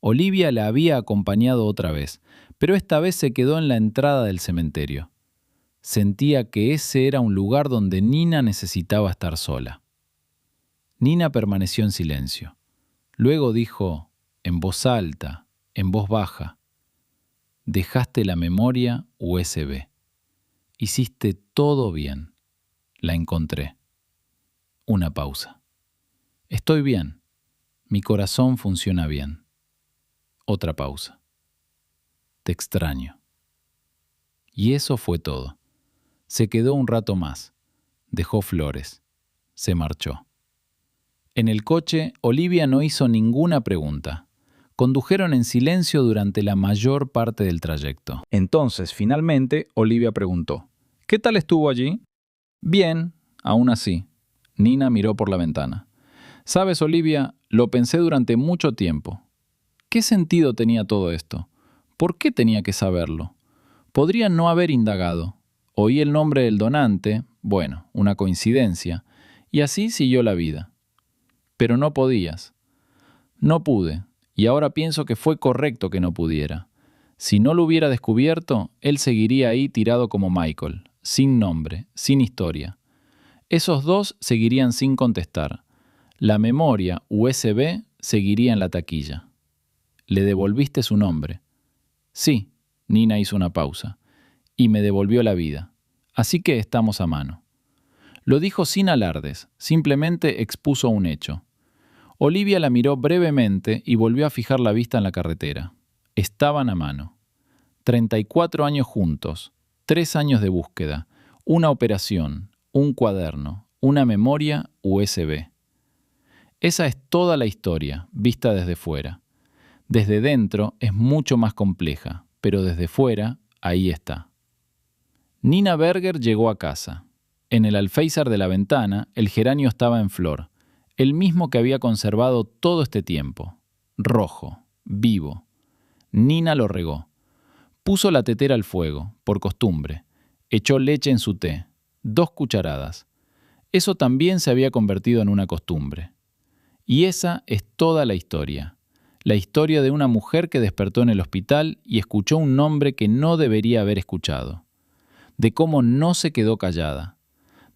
S1: Olivia la había acompañado otra vez, pero esta vez se quedó en la entrada del cementerio. Sentía que ese era un lugar donde Nina necesitaba estar sola. Nina permaneció en silencio. Luego dijo, en voz alta, en voz baja, «Dejaste la memoria USB. Hiciste todo bien. La encontré». Una pausa. «Estoy bien. Mi corazón funciona bien». Otra pausa. «Te extraño». Y eso fue todo. Se quedó un rato más. Dejó flores. Se marchó. En el coche, Olivia no hizo ninguna pregunta. Condujeron en silencio durante la mayor parte del trayecto. Entonces, finalmente, Olivia preguntó, «¿Qué tal estuvo allí?» «Bien, aún así». Nina miró por la ventana. «Sabes, Olivia, lo pensé durante mucho tiempo. ¿Qué sentido tenía todo esto? ¿Por qué tenía que saberlo? Podría no haber indagado. Oí el nombre del donante, bueno, una coincidencia, y así siguió la vida. Pero no podías. No pude, y ahora pienso que fue correcto que no pudiera. Si no lo hubiera descubierto, él seguiría ahí tirado como Michael, sin nombre, sin historia. Esos dos seguirían sin contestar. La memoria USB seguiría en la taquilla. ¿Le devolviste su nombre?» «Sí», Nina hizo una pausa, «y me devolvió la vida. Así que estamos a mano». Lo dijo sin alardes, simplemente expuso un hecho. Olivia la miró brevemente y volvió a fijar la vista en la carretera. Estaban a mano. 34 años juntos, 3 años de búsqueda, una operación, un cuaderno, una memoria USB. Esa es toda la historia, vista desde fuera. Desde dentro es mucho más compleja, pero desde fuera, ahí está. Nina Berger llegó a casa. En el alféizar de la ventana, el geranio estaba en flor, el mismo que había conservado todo este tiempo. Rojo, vivo. Nina lo regó. Puso la tetera al fuego, por costumbre. Echó leche en su té, 2 cucharadas. Eso también se había convertido en una costumbre. Y esa es toda la historia. La historia de una mujer que despertó en el hospital y escuchó un nombre que no debería haber escuchado. De cómo no se quedó callada.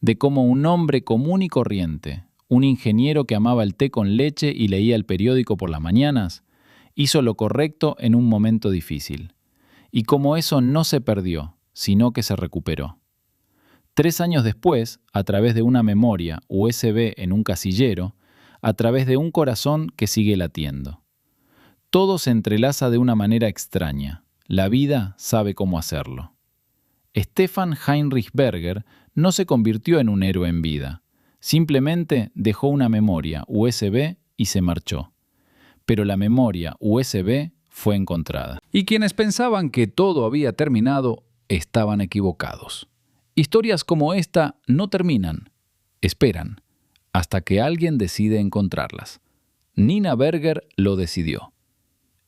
S1: De cómo un hombre común y corriente, un ingeniero que amaba el té con leche y leía el periódico por las mañanas, hizo lo correcto en un momento difícil. Y cómo eso no se perdió, sino que se recuperó. 3 años después, a través de una memoria USB en un casillero, a través de un corazón que sigue latiendo. Todo se entrelaza de una manera extraña. La vida sabe cómo hacerlo. Stefan Heinrich Berger no se convirtió en un héroe en vida, Simplemente dejó una memoria USB y se marchó. Pero la memoria USB fue encontrada. Y quienes pensaban que todo había terminado estaban equivocados. Historias como esta no terminan, esperan, hasta que alguien decide encontrarlas. Nina Berger lo decidió.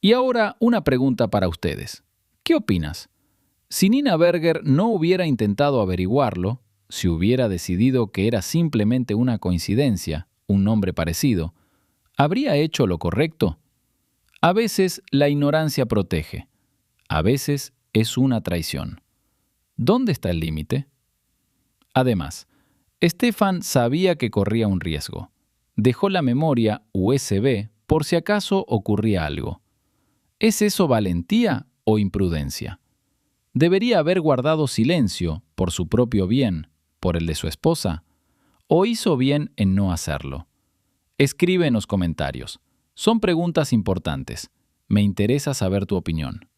S1: Y ahora una pregunta para ustedes. ¿Qué opinas? Si Nina Berger no hubiera intentado averiguarlo, si hubiera decidido que era simplemente una coincidencia, un nombre parecido, ¿habría hecho lo correcto? A veces la ignorancia protege, a veces es una traición. ¿Dónde está el límite? Además, Stefan sabía que corría un riesgo. Dejó la memoria USB por si acaso ocurría algo. ¿Es eso valentía o imprudencia? ¿Debería haber guardado silencio por su propio bien, por el de su esposa? ¿O hizo bien en no hacerlo? Escribe en los comentarios. Son preguntas importantes. Me interesa saber tu opinión.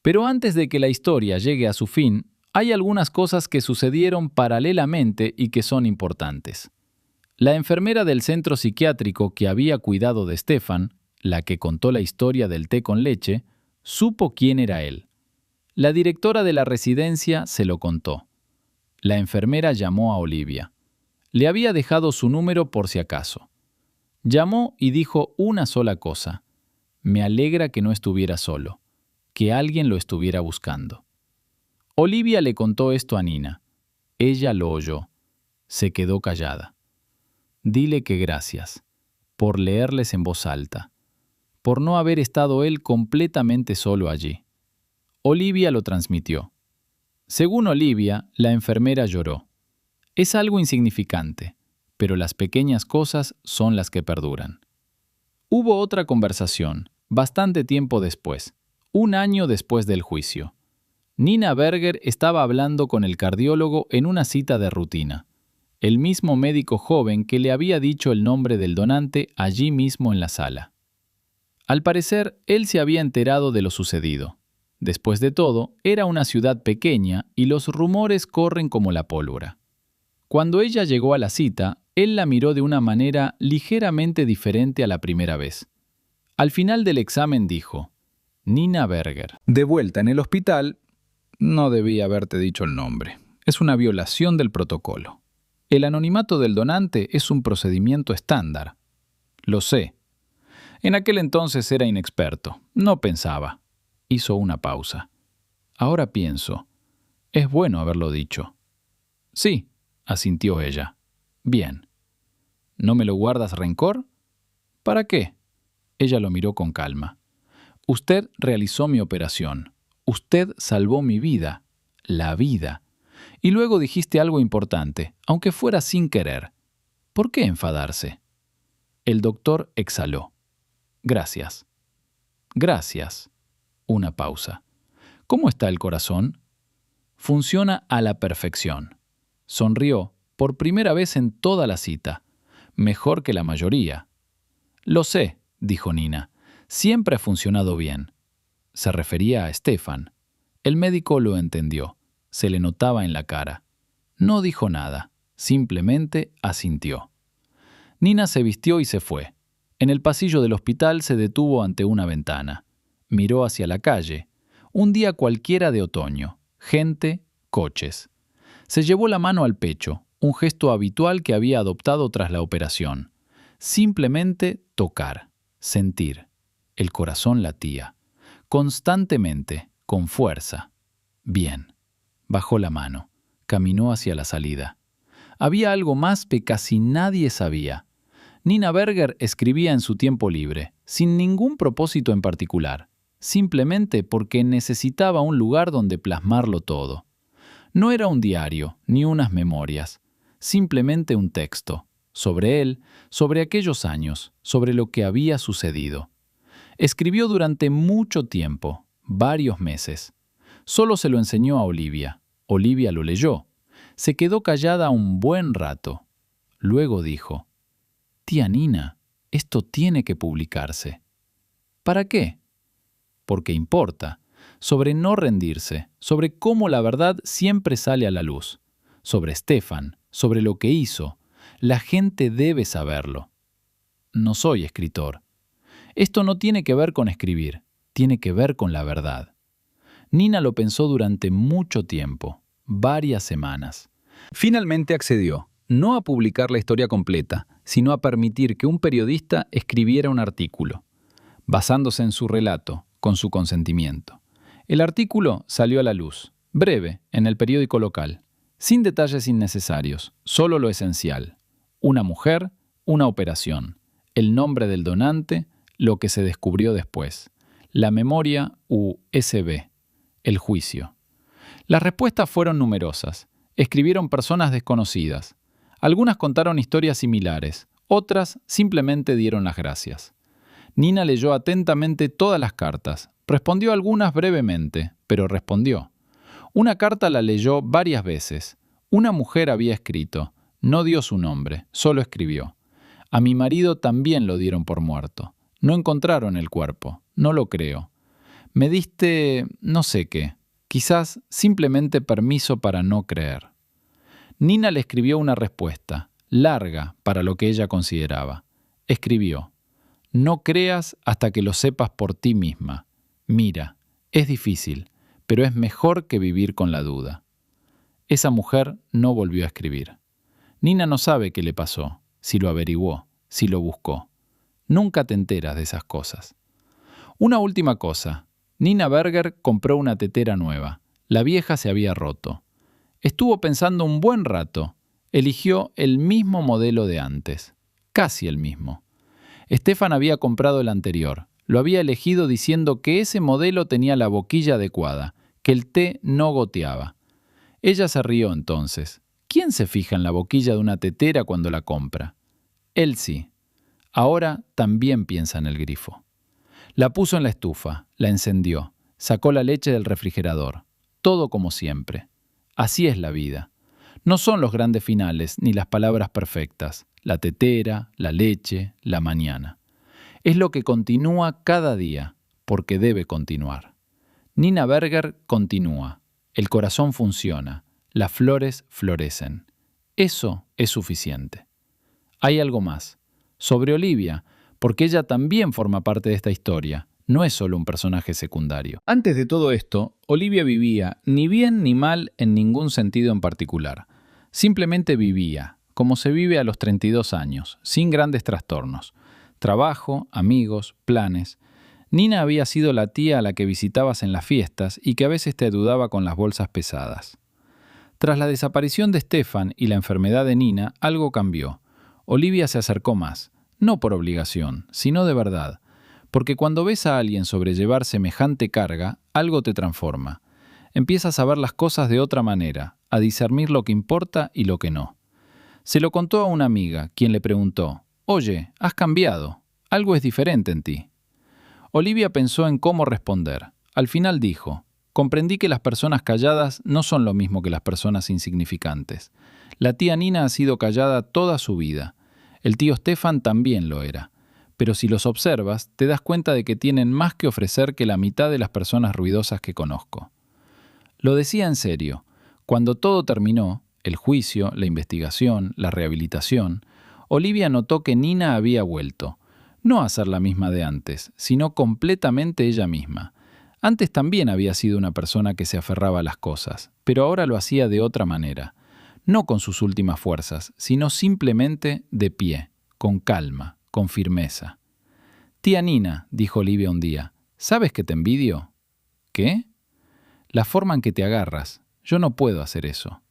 S1: Pero antes de que la historia llegue a su fin, hay algunas cosas que sucedieron paralelamente y que son importantes. La enfermera del centro psiquiátrico que había cuidado de Stefan, la que contó la historia del té con leche, supo quién era él. La directora de la residencia se lo contó. La enfermera llamó a Olivia. Le había dejado su número por si acaso. Llamó y dijo una sola cosa. Me alegra que no estuviera solo, que alguien lo estuviera buscando. Olivia le contó esto a Nina. Ella lo oyó. Se quedó callada. Dile que gracias, por leerles en voz alta, por no haber estado él completamente solo allí. Olivia lo transmitió. Según Olivia, la enfermera lloró. Es algo insignificante, pero las pequeñas cosas son las que perduran. Hubo otra conversación, bastante tiempo después, un año después del juicio. Nina Berger estaba hablando con el cardiólogo en una cita de rutina, el mismo médico joven que le había dicho el nombre del donante allí mismo en la sala. Al parecer, él se había enterado de lo sucedido. Después de todo, era una ciudad pequeña y los rumores corren como la pólvora. Cuando ella llegó a la cita, él la miró de una manera ligeramente diferente a la primera vez. Al final del examen dijo, Nina Berger. De vuelta en el hospital, no debía haberte dicho el nombre. Es una violación del protocolo. El anonimato del donante es un procedimiento estándar. Lo sé. En aquel entonces era inexperto. No pensaba. Hizo una pausa. Ahora pienso. Es bueno haberlo dicho. Sí, asintió ella. Bien. ¿No me lo guardas rencor? ¿Para qué? Ella lo miró con calma. Usted realizó mi operación. Usted salvó mi vida. La vida. Y luego dijiste algo importante, aunque fuera sin querer. ¿Por qué enfadarse? El doctor exhaló. Gracias. Gracias. Una pausa. ¿Cómo está el corazón? Funciona a la perfección. Sonrió por primera vez en toda la cita. Mejor que la mayoría. Lo sé, dijo Nina. Siempre ha funcionado bien. Se refería a Stefan. El médico lo entendió. Se le notaba en la cara. No dijo nada. Simplemente asintió. Nina se vistió y se fue. En el pasillo del hospital se detuvo ante una ventana. Miró hacia la calle. Un día cualquiera de otoño. Gente, coches. Se llevó la mano al pecho, un gesto habitual que había adoptado tras la operación. Simplemente tocar, sentir. El corazón latía. Constantemente, con fuerza. Bien. Bajó la mano. Caminó hacia la salida. Había algo más que casi nadie sabía. Nina Berger escribía en su tiempo libre, sin ningún propósito en particular, simplemente porque necesitaba un lugar donde plasmarlo todo. No era un diario, ni unas memorias, simplemente un texto, sobre él, sobre aquellos años, sobre lo que había sucedido. Escribió durante mucho tiempo, varios meses. Solo se lo enseñó a Olivia. Olivia lo leyó. Se quedó callada un buen rato. Luego dijo, «Tía Nina, esto tiene que publicarse». ¿Para qué? Porque importa. Sobre no rendirse, sobre cómo la verdad siempre sale a la luz. Sobre Stefan, sobre lo que hizo. La gente debe saberlo. No soy escritor. Esto no tiene que ver con escribir, tiene que ver con la verdad. Nina lo pensó durante mucho tiempo, varias semanas. Finalmente accedió, no a publicar la historia completa, sino a permitir que un periodista escribiera un artículo, basándose en su relato, con su consentimiento. El artículo salió a la luz, breve, en el periódico local, sin detalles innecesarios, solo lo esencial. Una mujer, una operación, el nombre del donante, lo que se descubrió después, la memoria USB, el juicio. Las respuestas fueron numerosas. Escribieron personas desconocidas. Algunas contaron historias similares, otras simplemente dieron las gracias. Nina leyó atentamente todas las cartas. Respondió algunas brevemente, pero respondió. Una carta la leyó varias veces. Una mujer había escrito. No dio su nombre, solo escribió. A mi marido también lo dieron por muerto. No encontraron el cuerpo. No lo creo. Me diste no sé qué. Quizás simplemente permiso para no creer. Nina le escribió una respuesta, larga para lo que ella consideraba. Escribió: no creas hasta que lo sepas por ti misma. Mira, es difícil, pero es mejor que vivir con la duda. Esa mujer no volvió a escribir. Nina no sabe qué le pasó, si lo averiguó, si lo buscó. Nunca te enteras de esas cosas. Una última cosa. Nina Berger compró una tetera nueva. La vieja se había roto. Estuvo pensando un buen rato. Eligió el mismo modelo de antes. Casi el mismo. Stefan había comprado el anterior. Lo había elegido diciendo que ese modelo tenía la boquilla adecuada, que el té no goteaba. Ella se rió entonces. ¿Quién se fija en la boquilla de una tetera cuando la compra? Él sí. Ahora también piensa en el grifo. La puso en la estufa, la encendió, sacó la leche del refrigerador. Todo como siempre. Así es la vida. No son los grandes finales ni las palabras perfectas, la tetera, la leche, la mañana. Es lo que continúa cada día, porque debe continuar. Nina Berger continúa. El corazón funciona. Las flores florecen. Eso es suficiente. Hay algo más. Sobre Olivia, porque ella también forma parte de esta historia. No es solo un personaje secundario. Antes de todo esto, Olivia vivía ni bien ni mal en ningún sentido en particular. Simplemente vivía, como se vive a los 32 años, sin grandes trastornos. Trabajo, amigos, planes. Nina había sido la tía a la que visitabas en las fiestas y que a veces te ayudaba con las bolsas pesadas. Tras la desaparición de Stefan y la enfermedad de Nina, algo cambió. Olivia se acercó más, no por obligación, sino de verdad. Porque cuando ves a alguien sobrellevar semejante carga, algo te transforma. Empiezas a ver las cosas de otra manera, a discernir lo que importa y lo que no. Se lo contó a una amiga, quien le preguntó: «Oye, has cambiado. Algo es diferente en ti». Olivia pensó en cómo responder. Al final dijo: «Comprendí que las personas calladas no son lo mismo que las personas insignificantes. La tía Nina ha sido callada toda su vida. El tío Stefan también lo era. Pero si los observas, te das cuenta de que tienen más que ofrecer que la mitad de las personas ruidosas que conozco». Lo decía en serio. Cuando todo terminó, el juicio, la investigación, la rehabilitación, Olivia notó que Nina había vuelto. No a ser la misma de antes, sino completamente ella misma. Antes también había sido una persona que se aferraba a las cosas, pero ahora lo hacía de otra manera. No con sus últimas fuerzas, sino simplemente de pie, con calma, con firmeza. «Tía Nina», dijo Olivia un día, «¿sabes que te envidio?» «¿Qué?» «La forma en que te agarras. Yo no puedo hacer eso».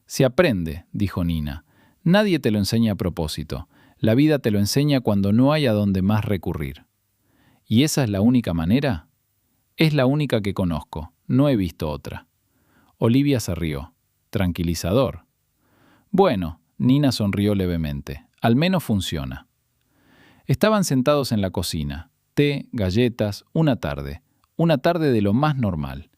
S1: «Se aprende», dijo Nina. «Nadie te lo enseña a propósito. La vida te lo enseña cuando no hay a dónde más recurrir». «¿Y esa es la única manera?» «Es la única que conozco. No he visto otra». Olivia se rió. «Tranquilizador». «Bueno», Nina sonrió levemente. «Al menos funciona». Estaban sentados en la cocina. Té, galletas, una tarde de lo más normal.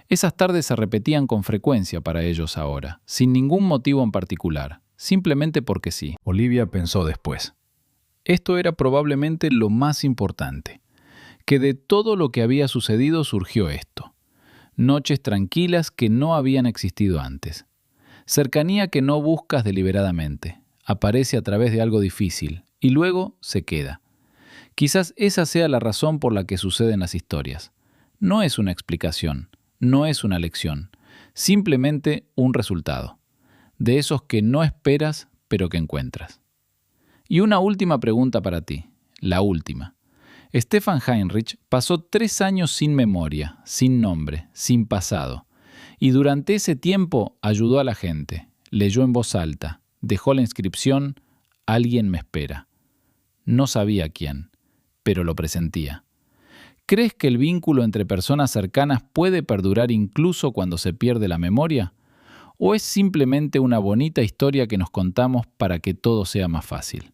S1: Esas tardes se repetían con frecuencia para ellos ahora, sin ningún motivo en particular, simplemente porque sí. Olivia pensó después. Esto era probablemente lo más importante, que de todo lo que había sucedido surgió esto. Noches tranquilas que no habían existido antes. Cercanía que no buscas deliberadamente. aparece a través de algo difícil y luego se queda. Quizás esa sea la razón por la que suceden las historias. No es una explicación, no es una lección, simplemente un resultado, de esos que no esperas pero que encuentras. Y una última pregunta para ti, la última. Stefan Heinrich pasó 3 años sin memoria, sin nombre, sin pasado. Y durante ese tiempo ayudó a la gente, leyó en voz alta, dejó la inscripción, alguien me espera. No sabía quién, pero lo presentía. ¿Crees que el vínculo entre personas cercanas puede perdurar incluso cuando se pierde la memoria? ¿O es simplemente una bonita historia que nos contamos para que todo sea más fácil?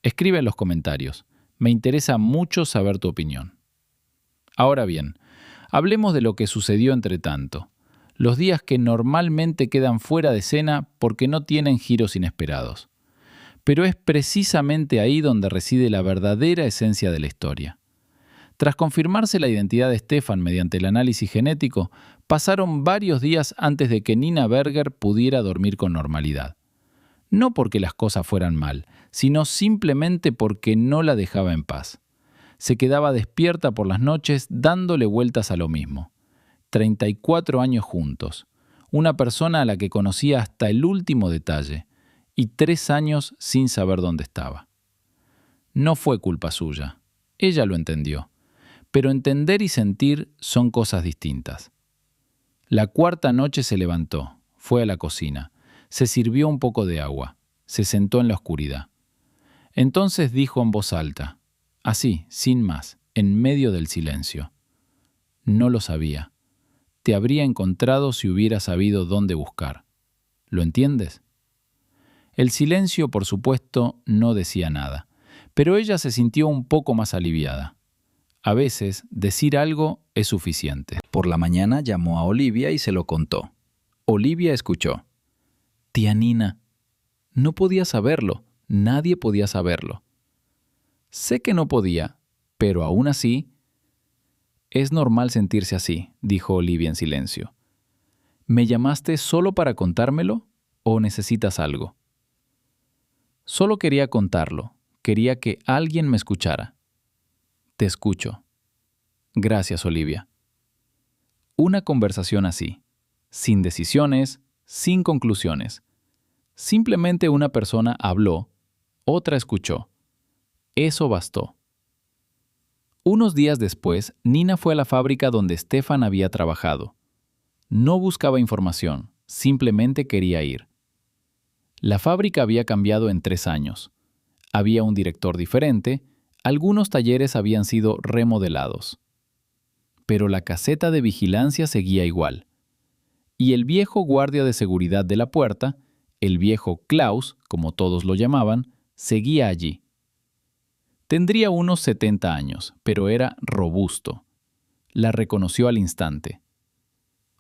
S1: Escribe en los comentarios. Me interesa mucho saber tu opinión. Ahora bien, hablemos de lo que sucedió entre tanto. Los días que normalmente quedan fuera de escena porque no tienen giros inesperados. Pero es precisamente ahí donde reside la verdadera esencia de la historia. Tras confirmarse la identidad de Stefan mediante el análisis genético, pasaron varios días antes de que Nina Berger pudiera dormir con normalidad. No porque las cosas fueran mal, sino simplemente porque no la dejaba en paz. Se quedaba despierta por las noches dándole vueltas a lo mismo. 34 años juntos, una persona a la que conocía hasta el último detalle, y 3 años sin saber dónde estaba. No fue culpa suya, ella lo entendió, pero entender y sentir son cosas distintas. La cuarta noche se levantó, fue a la cocina, se sirvió un poco de agua, se sentó en la oscuridad. Entonces dijo en voz alta, así, sin más, en medio del silencio: no lo sabía. Te habría encontrado si hubiera sabido dónde buscar. ¿Lo entiendes? El silencio, por supuesto, no decía nada, pero ella se sintió un poco más aliviada. A veces, decir algo es suficiente.
S2: Por la mañana llamó a Olivia y se lo contó. Olivia escuchó.
S1: Tía Nina, no podía saberlo, nadie podía saberlo. Sé que no podía, pero aún así... Es normal sentirse así, dijo Olivia en silencio. ¿Me llamaste solo para contármelo o necesitas algo? Solo quería contarlo, quería que alguien me escuchara. Te escucho. Gracias, Olivia. Una conversación así, sin decisiones, sin conclusiones. Simplemente una persona habló, otra escuchó. Eso bastó. Unos días después, Nina fue a la fábrica donde Stefan había trabajado. No buscaba información, simplemente quería ir. La fábrica había cambiado en 3 años. Había un director diferente, algunos talleres habían sido remodelados. Pero la caseta de vigilancia seguía igual. Y el viejo guardia de seguridad de la puerta, el viejo Klaus, como todos lo llamaban, seguía allí. Tendría unos 70 años, pero era robusto. La reconoció al instante.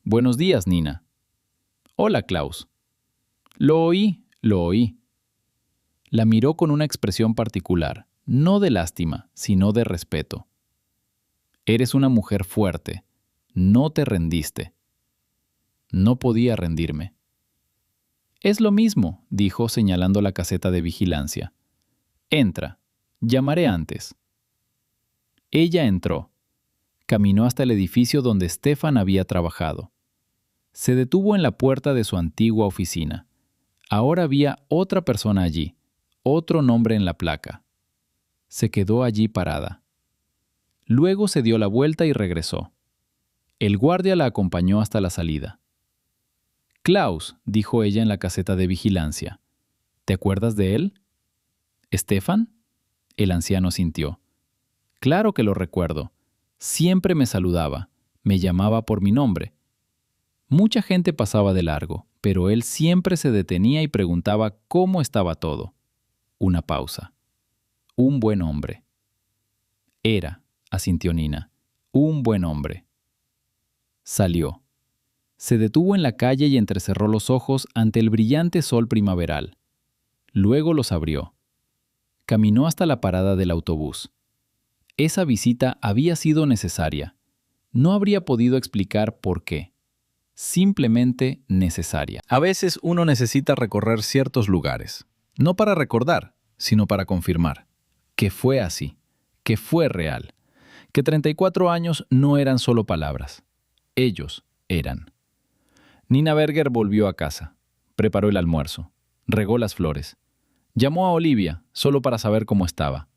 S1: «Buenos días, Nina». «Hola, Klaus». Lo oí. La miró con una expresión particular, no de lástima, sino de respeto. «Eres una mujer fuerte. No te rendiste». No podía rendirme. «Es lo mismo», dijo señalando la caseta de vigilancia. «Entra. Llamaré antes». Ella entró. Caminó hasta el edificio donde Stefan había trabajado. Se detuvo en la puerta de su antigua oficina. Ahora había otra persona allí, otro nombre en la placa. Se quedó allí parada. Luego se dio la vuelta y regresó. El guardia la acompañó hasta la salida. «Klaus», dijo ella en la caseta de vigilancia. «¿Te acuerdas de él?» «¿Stefan?» El anciano sintió. «Claro que lo recuerdo. Siempre me saludaba, me llamaba por mi nombre. Mucha gente pasaba de largo, pero él siempre se detenía y preguntaba cómo estaba todo». Una pausa. «Un buen hombre». «Era», asintió Nina, «un buen hombre». Salió. Se detuvo en la calle y entrecerró los ojos ante el brillante sol primaveral. Luego los abrió. Caminó hasta la parada del autobús. Esa visita había sido necesaria. No habría podido explicar por qué. Simplemente necesaria.
S2: A veces uno necesita recorrer ciertos lugares. No para recordar, sino para confirmar que fue así, que fue real, que 34 años no eran solo palabras. Ellos eran. Nina Berger volvió a casa, preparó el almuerzo, regó las flores. Llamó a Olivia solo para saber cómo estaba.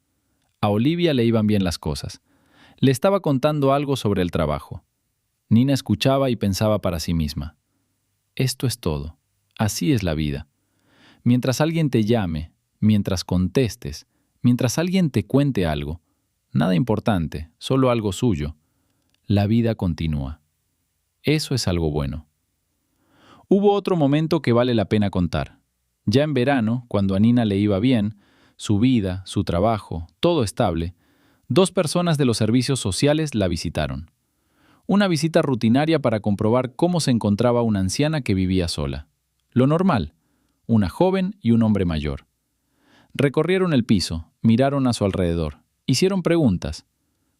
S2: A Olivia le iban bien las cosas. Le estaba contando algo sobre el trabajo. Nina escuchaba y pensaba para sí misma. Esto es todo. Así es la vida. Mientras alguien te llame, mientras contestes, mientras alguien te cuente algo, nada importante, solo algo suyo, la vida continúa. Eso es algo bueno. Hubo otro momento que vale la pena contar. Ya en verano, cuando a Nina le iba bien, su vida, su trabajo, todo estable, 2 personas de los servicios sociales la visitaron. Una visita rutinaria para comprobar cómo se encontraba una anciana que vivía sola. Lo normal, una joven y un hombre mayor. Recorrieron el piso, miraron a su alrededor, hicieron preguntas.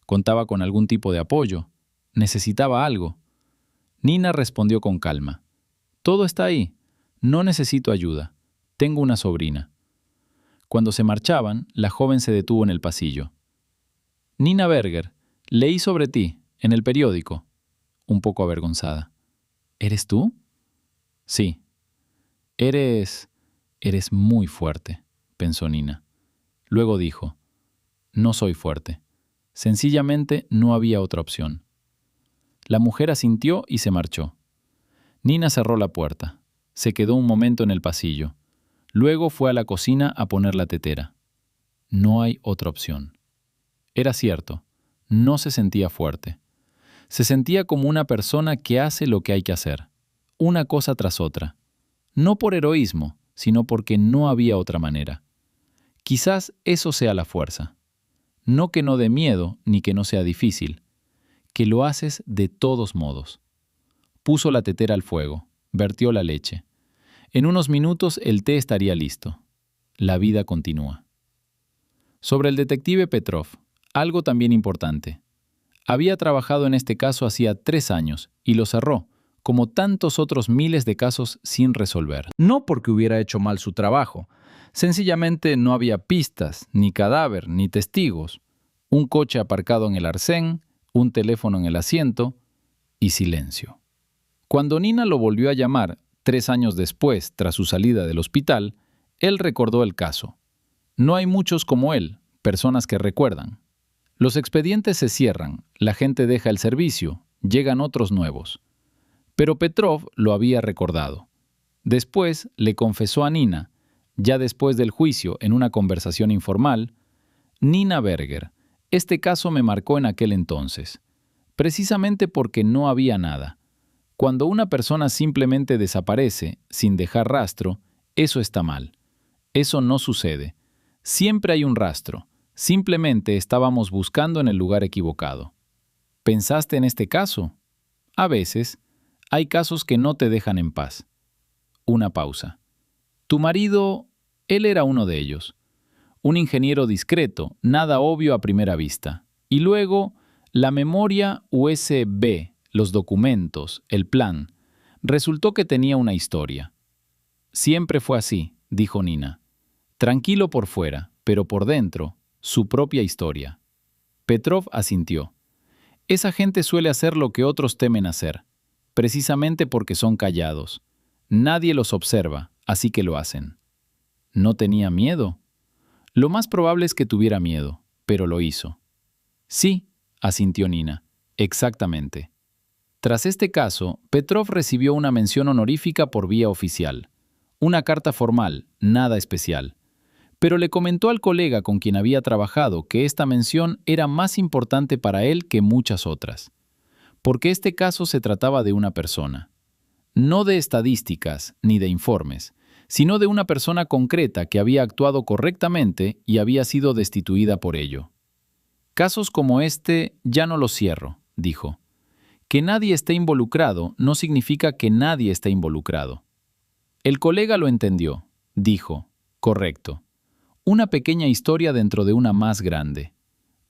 S2: ¿Contaba con algún tipo de apoyo? ¿Necesitaba algo? Nina respondió con calma. Todo está ahí. No necesito ayuda. Tengo una sobrina. Cuando se marchaban, la joven se detuvo en el pasillo. Nina Berger, leí sobre ti, en el periódico. Un poco avergonzada. ¿Eres tú? Sí. Eres muy fuerte, pensó Nina. Luego dijo, no soy fuerte. Sencillamente no había otra opción. La mujer asintió y se marchó. Nina cerró la puerta. Se quedó un momento en el pasillo. Luego fue a la cocina a poner la tetera. No hay otra opción. Era cierto, no se sentía fuerte. Se sentía como una persona que hace lo que hay que hacer, una cosa tras otra. No por heroísmo, sino porque no había otra manera. Quizás eso sea la fuerza. No que no dé miedo ni que no sea difícil, que lo haces de todos modos. Puso la tetera al fuego, vertió la leche. En unos minutos el té estaría listo. La vida continúa. Sobre el detective Petrov, algo también importante. Había trabajado en este caso hacía 3 años y lo cerró, como tantos otros miles de casos sin resolver. No porque hubiera hecho mal su trabajo. Sencillamente no había pistas, ni cadáver, ni testigos. Un coche aparcado en el arcén, un teléfono en el asiento y silencio. Cuando Nina lo volvió a llamar, 3 años después, tras su salida del hospital, él recordó el caso. No hay muchos como él, personas que recuerdan. Los expedientes se cierran, la gente deja el servicio, llegan otros nuevos. Pero Petrov lo había recordado. Después le confesó a Nina, ya después del juicio en una conversación informal, Nina Berger, este caso me marcó en aquel entonces, precisamente porque no había nada. Cuando una persona simplemente desaparece, sin dejar rastro, eso está mal. Eso no sucede. Siempre hay un rastro. Simplemente estábamos buscando en el lugar equivocado. ¿Pensaste en este caso? A veces, hay casos que no te dejan en paz. Una pausa. Tu marido, él era uno de ellos. Un ingeniero discreto, nada obvio a primera vista. Y luego, la memoria USB, los documentos, el plan. Resultó que tenía una historia. Siempre fue así, dijo Nina. Tranquilo por fuera, pero por dentro, su propia historia. Petrov asintió. Esa gente suele hacer lo que otros temen hacer, precisamente porque son callados. Nadie los observa, así que lo hacen. ¿No tenía miedo? Lo más probable es que tuviera miedo, pero lo hizo. Sí, asintió Nina, exactamente. Tras este caso, Petrov recibió una mención honorífica por vía oficial. Una carta formal, nada especial. Pero le comentó al colega con quien había trabajado que esta mención era más importante para él que muchas otras. Porque este caso se trataba de una persona. No de estadísticas ni de informes, sino de una persona concreta que había actuado correctamente y había sido destituida por ello. Casos como este ya no los cierro, dijo. Que nadie esté involucrado no significa que nadie esté involucrado. El colega lo entendió. Dijo, correcto. Una pequeña historia dentro de una más grande.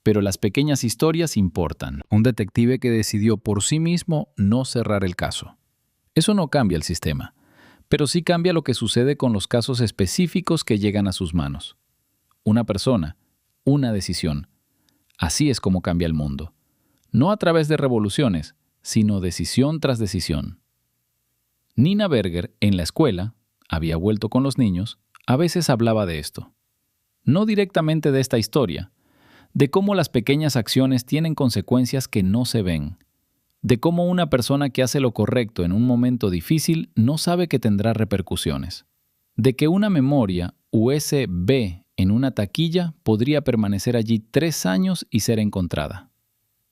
S2: Pero las pequeñas historias importan. Un detective que decidió por sí mismo no cerrar el caso. Eso no cambia el sistema, pero sí cambia lo que sucede con los casos específicos que llegan a sus manos. Una persona, una decisión. Así es como cambia el mundo. No a través de revoluciones, sino decisión tras decisión. Nina Berger, en la escuela, había vuelto con los niños, a veces hablaba de esto. No directamente de esta historia, de cómo las pequeñas acciones tienen consecuencias que no se ven, de cómo una persona que hace lo correcto en un momento difícil no sabe que tendrá repercusiones, de que una memoria USB en una taquilla podría permanecer allí 3 años y ser encontrada,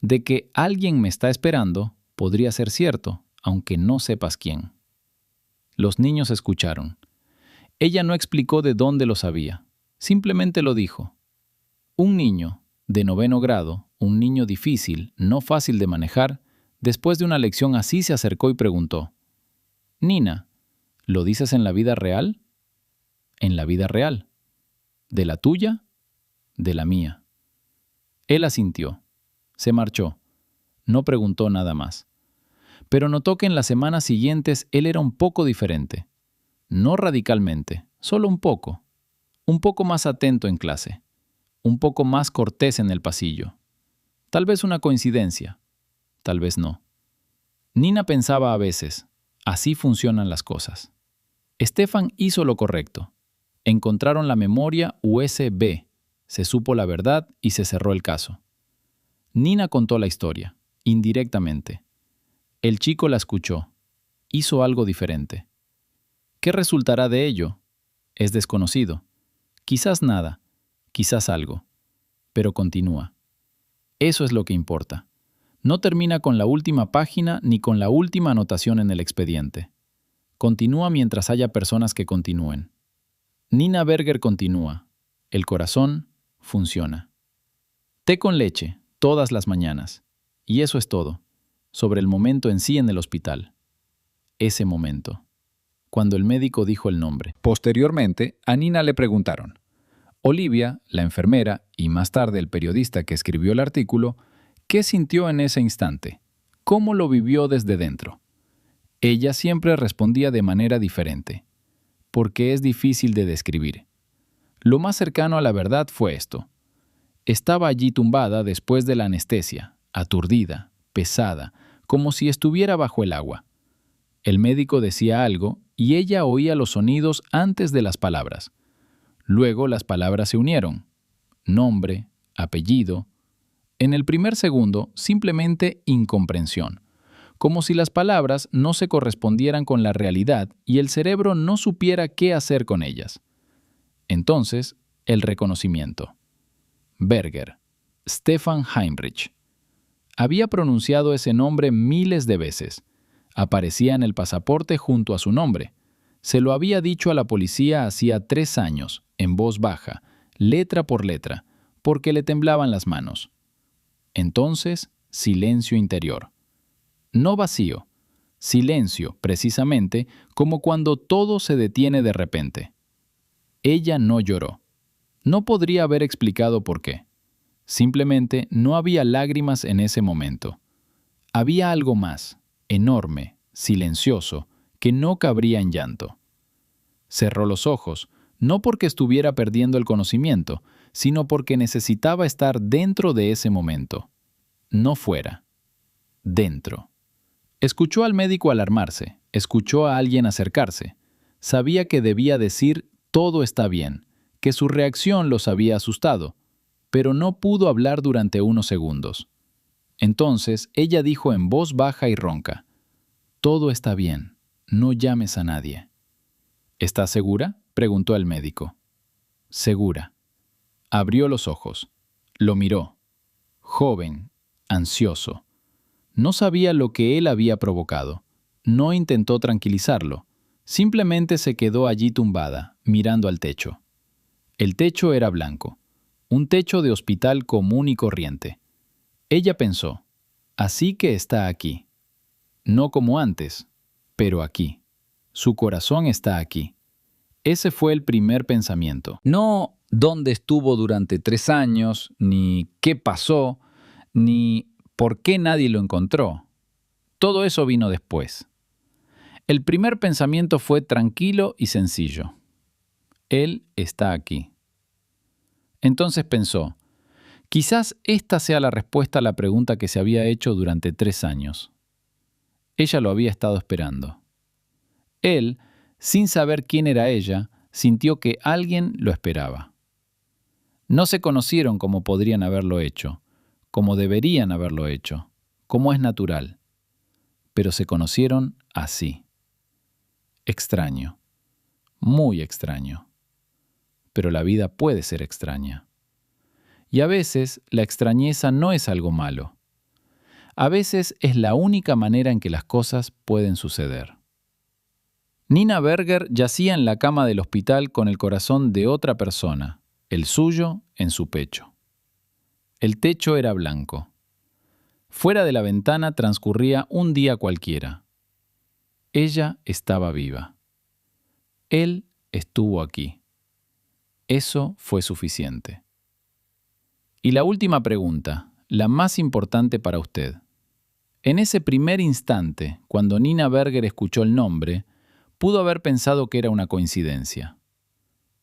S2: de que alguien me está esperando podría ser cierto, aunque no sepas quién. Los niños escucharon. Ella no explicó de dónde lo sabía, simplemente lo dijo. Un niño, de 9º grado, un niño difícil, no fácil de manejar, después de una lección así se acercó y preguntó: «Nina, ¿lo dices en la vida real?» «En la vida real». «¿De la tuya?» «De la mía». Él asintió. Se marchó. No preguntó nada más. Pero notó que en las semanas siguientes él era un poco diferente. No radicalmente, solo un poco más atento en clase, un poco más cortés en el pasillo. Tal vez una coincidencia, tal vez no. Nina pensaba a veces, así funcionan las cosas. Stefan hizo lo correcto. Encontraron la memoria USB, se supo la verdad y se cerró el caso. Nina contó la historia, indirectamente. El chico la escuchó. Hizo algo diferente. ¿Qué resultará de ello? Es desconocido. Quizás nada, quizás algo. Pero continúa. Eso es lo que importa. No termina con la última página ni con la última anotación en el expediente. Continúa mientras haya personas que continúen. Nina Berger continúa. El corazón funciona. Té con leche, todas las mañanas. Y eso es todo. Sobre el momento en sí en el hospital. Ese momento. Cuando el médico dijo el nombre.
S1: Posteriormente, a Nina le preguntaron. Olivia, la enfermera, y más tarde el periodista que escribió el artículo, ¿qué sintió en ese instante? ¿Cómo lo vivió desde dentro? Ella siempre respondía de manera diferente, porque es difícil de describir. Lo más cercano a la verdad fue esto. Estaba allí tumbada después de la anestesia, aturdida, pesada, como si estuviera bajo el agua. El médico decía algo y ella oía los sonidos antes de las palabras. Luego las palabras se unieron. Nombre, apellido. En el primer segundo, simplemente incomprensión. Como si las palabras no se correspondieran con la realidad y el cerebro no supiera qué hacer con ellas. Entonces, el reconocimiento. Berger. Stefan Heinrich. Había pronunciado ese nombre miles de veces. Aparecía en el pasaporte junto a su nombre. Se lo había dicho a la policía hacía 3 años, en voz baja, letra por letra, porque le temblaban las manos. Entonces, silencio interior. No vacío, silencio, precisamente, como cuando todo se detiene de repente. Ella no lloró. No podría haber explicado por qué. Simplemente no había lágrimas en ese momento. Había algo más, enorme, silencioso, que no cabría en llanto. Cerró los ojos, no porque estuviera perdiendo el conocimiento, sino porque necesitaba estar dentro de ese momento. No fuera. Dentro. Escuchó al médico alarmarse, escuchó a alguien acercarse. Sabía que debía decir «todo está bien», que su reacción los había asustado, pero no pudo hablar durante unos segundos. Entonces ella dijo en voz baja y ronca: «Todo está bien, no llames a nadie». «¿Estás segura?», preguntó el médico. «Segura». Abrió los ojos. Lo miró. Joven, ansioso. No sabía lo que él había provocado. No intentó tranquilizarlo. Simplemente se quedó allí tumbada, mirando al techo. El techo era blanco. Un techo de hospital común y corriente. Ella pensó: así que está aquí. No como antes, pero aquí. Su corazón está aquí. Ese fue el primer pensamiento. No dónde estuvo durante 3 años, ni qué pasó, ni por qué nadie lo encontró. Todo eso vino después. El primer pensamiento fue tranquilo y sencillo. Él está aquí. Entonces pensó, quizás esta sea la respuesta a la pregunta que se había hecho durante 3 años. Ella lo había estado esperando. Él, sin saber quién era ella, sintió que alguien lo esperaba. No se conocieron como podrían haberlo hecho, como deberían haberlo hecho, como es natural, pero se conocieron así. Extraño, muy extraño. Pero la vida puede ser extraña. Y a veces la extrañeza no es algo malo. A veces es la única manera en que las cosas pueden suceder. Nina Berger yacía en la cama del hospital con el corazón de otra persona, el suyo en su pecho. El techo era blanco. Fuera de la ventana transcurría un día cualquiera. Ella estaba viva. Él estuvo aquí. Eso fue suficiente. Y la última pregunta, la más importante para usted. En ese primer instante, cuando Nina Berger escuchó el nombre, pudo haber pensado que era una coincidencia.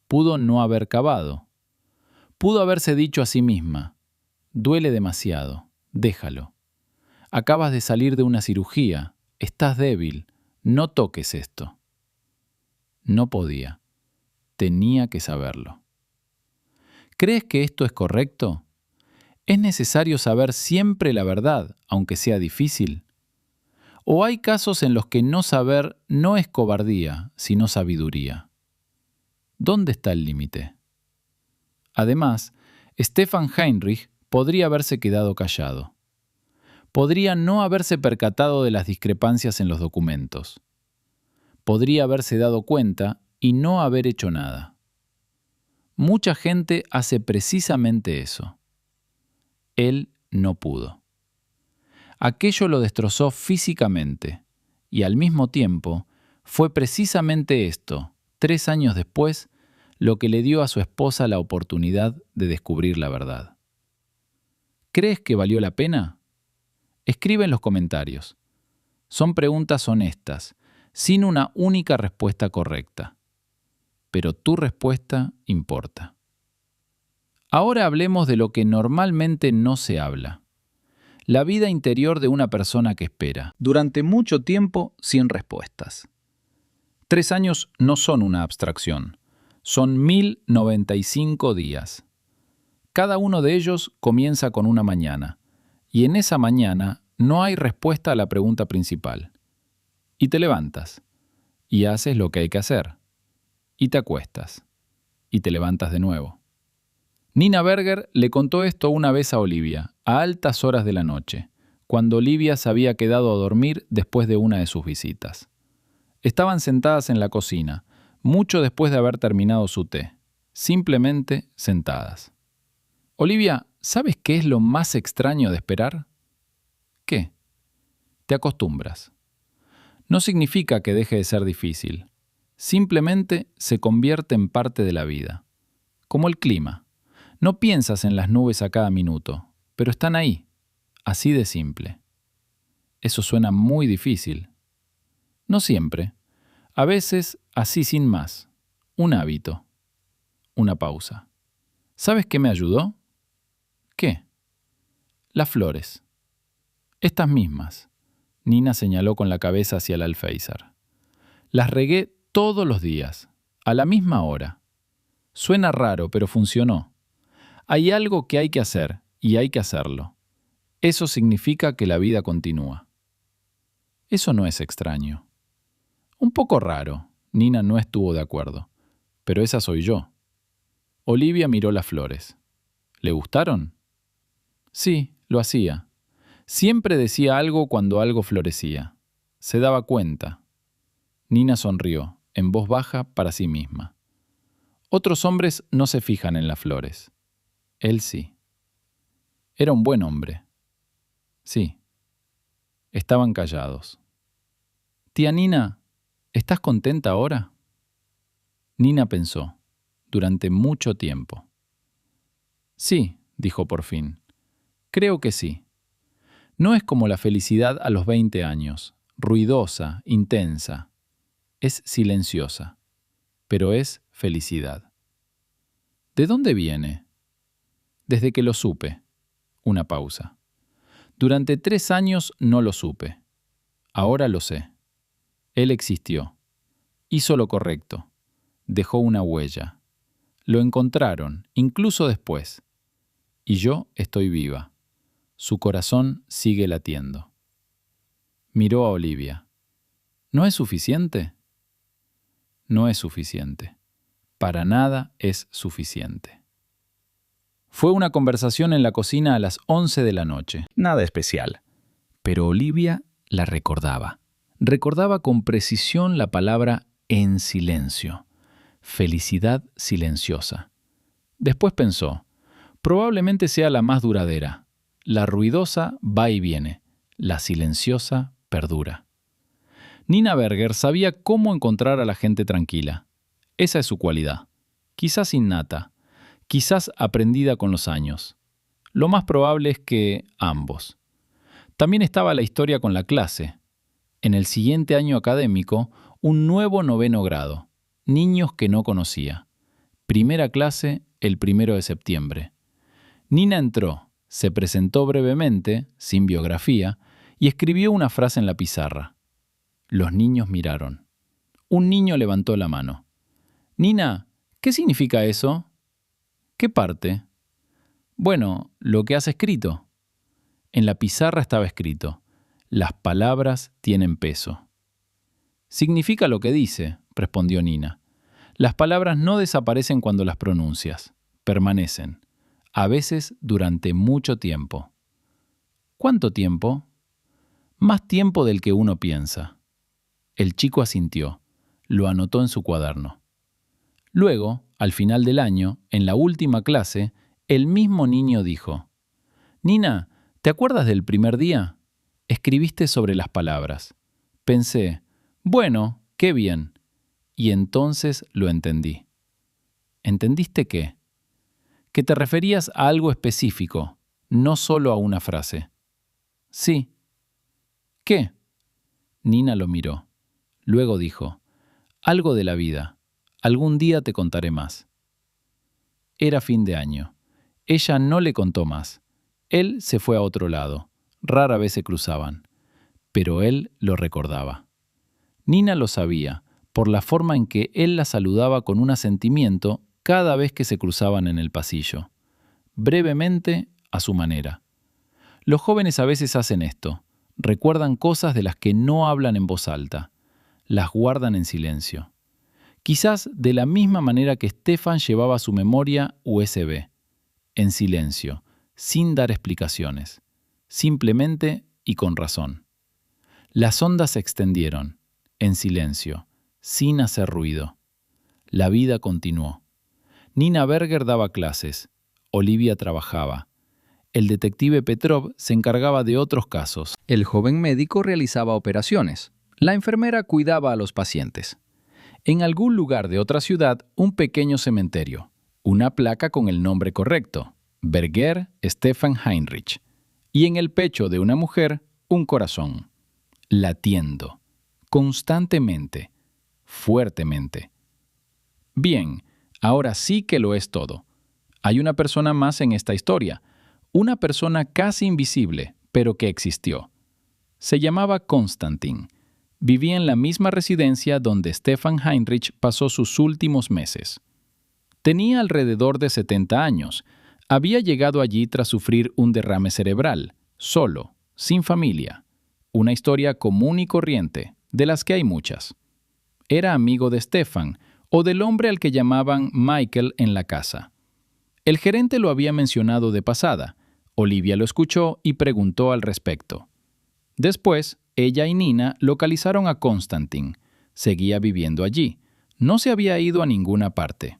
S1: Pudo no haber cavado. Pudo haberse dicho a sí misma, duele demasiado, déjalo. Acabas de salir de una cirugía, estás débil, no toques esto. No podía. Tenía que saberlo. ¿Crees que esto es correcto? ¿Es necesario saber siempre la verdad, aunque sea difícil? ¿O hay casos en los que no saber no es cobardía, sino sabiduría? ¿Dónde está el límite? Además, Stefan Heinrich podría haberse quedado callado. Podría no haberse percatado de las discrepancias en los documentos. Podría haberse dado cuenta y no haber hecho nada. Mucha gente hace precisamente eso. Él no pudo. Aquello lo destrozó físicamente y al mismo tiempo fue precisamente esto, 3 años después, lo que le dio a su esposa la oportunidad de descubrir la verdad. ¿Crees que valió la pena? Escribe en los comentarios. Son preguntas honestas, sin una única respuesta correcta. Pero tu respuesta importa. Ahora hablemos de lo que normalmente no se habla. La vida interior de una persona que espera, durante mucho tiempo sin respuestas. 3 años no son una abstracción, son 1095 días. Cada uno de ellos comienza con una mañana, y en esa mañana no hay respuesta a la pregunta principal. Y te levantas, y haces lo que hay que hacer, y te acuestas, y te levantas de nuevo. Nina Berger le contó esto una vez a Olivia, a altas horas de la noche, cuando Olivia se había quedado a dormir después de una de sus visitas. Estaban sentadas en la cocina, mucho después de haber terminado su té, simplemente sentadas. Olivia, ¿sabes qué es lo más extraño de esperar? ¿Qué? Te acostumbras. No significa que deje de ser difícil. Simplemente se convierte en parte de la vida. Como el clima. No piensas en las nubes a cada minuto, pero están ahí, así de simple. Eso suena muy difícil. No siempre. A veces, así sin más. Un hábito. Una pausa. ¿Sabes qué me ayudó? ¿Qué? Las flores. Estas mismas. Nina señaló con la cabeza hacia el alféizar. Las regué todos los días, a la misma hora. Suena raro, pero funcionó. Hay algo que hay que hacer, y hay que hacerlo. Eso significa que la vida continúa. Eso no es extraño. Un poco raro. Nina no estuvo de acuerdo. Pero esa soy yo. Olivia miró las flores. ¿Le gustaron? Sí, lo hacía. Siempre decía algo cuando algo florecía. Se daba cuenta. Nina sonrió, en voz baja para sí misma. Otros hombres no se fijan en las flores. Él sí. Era un buen hombre. Sí. Estaban callados. Tía Nina, ¿estás contenta ahora? Nina pensó, durante mucho tiempo. Sí, dijo por fin. Creo que sí. No es como la felicidad a los 20 años, ruidosa, intensa. es silenciosa, pero es felicidad. ¿De dónde viene? Desde que lo supe. Una pausa. Durante 3 años no lo supe. Ahora lo sé. Él existió. Hizo lo correcto. Dejó una huella. Lo encontraron, incluso después. Y yo estoy viva. Su corazón sigue latiendo. Miró a Olivia. ¿No es suficiente? No es suficiente. Para nada es suficiente. Fue una conversación en la cocina a las 11 de la noche.
S2: Nada especial. Pero Olivia la recordaba. Recordaba con precisión la palabra en silencio. Felicidad silenciosa. Después pensó, probablemente sea la más duradera. La ruidosa va y viene. La silenciosa perdura. Nina Berger sabía cómo encontrar a la gente tranquila. Esa es su cualidad. Quizás innata. Quizás aprendida con los años. Lo más probable es que ambos. También estaba la historia con la clase. En el siguiente año académico, un nuevo 9º grado. Niños que no conocía. Primera clase, el 1 de septiembre. Nina entró, se presentó brevemente, sin biografía, y escribió una frase en la pizarra. Los niños miraron. Un niño levantó la mano. «Nina, ¿qué significa eso?» «¿Qué parte?» «Bueno, lo que has escrito». En la pizarra estaba escrito: «Las palabras tienen peso». «Significa lo que dice», respondió Nina. «Las palabras no desaparecen cuando las pronuncias, permanecen, a veces durante mucho tiempo». «¿Cuánto tiempo?» «Más tiempo del que uno piensa». El chico asintió. Lo anotó en su cuaderno. Luego, al final del año, en la última clase, el mismo niño dijo: «Nina, ¿te acuerdas del primer día? Escribiste sobre las palabras. Pensé, bueno, qué bien». Y entonces lo entendí. ¿Entendiste qué? Que te referías a algo específico, no solo a una frase. Sí. ¿Qué? Nina lo miró. Luego dijo: algo de la vida. Algún día te contaré más. Era fin de año. Ella no le contó más. Él se fue a otro lado. Rara vez se cruzaban. Pero él lo recordaba. Nina lo sabía, por la forma en que él la saludaba con un asentimiento cada vez que se cruzaban en el pasillo. Brevemente, a su manera. Los jóvenes a veces hacen esto. Recuerdan cosas de las que no hablan en voz alta. Las guardan en silencio. Quizás de la misma manera que Stefan llevaba su memoria USB. En silencio, sin dar explicaciones. Simplemente y con razón. Las ondas se extendieron, en silencio, sin hacer ruido. La vida continuó. Nina Berger daba clases. Olivia trabajaba. El detective Petrov se encargaba de otros casos.
S1: El joven médico realizaba operaciones. La enfermera cuidaba a los pacientes. En algún lugar de otra ciudad, un pequeño cementerio. Una placa con el nombre correcto. Berger Stefan Heinrich. Y en el pecho de una mujer, un corazón. Latiendo. Constantemente. Fuertemente. Bien, ahora sí que lo es todo. Hay una persona más en esta historia. Una persona casi invisible, pero que existió. Se llamaba Konstantin. Vivía en la misma residencia donde Stefan Heinrich pasó sus últimos meses. Tenía alrededor de 70 años. Había llegado allí tras sufrir un derrame cerebral, solo, sin familia. Una historia común y corriente, de las que hay muchas. Era amigo de Stefan, o del hombre al que llamaban Michael en la casa. El gerente lo había mencionado de pasada. Olivia lo escuchó y preguntó al respecto. Después, ella y Nina localizaron a Konstantin. Seguía viviendo allí. No se había ido a ninguna parte.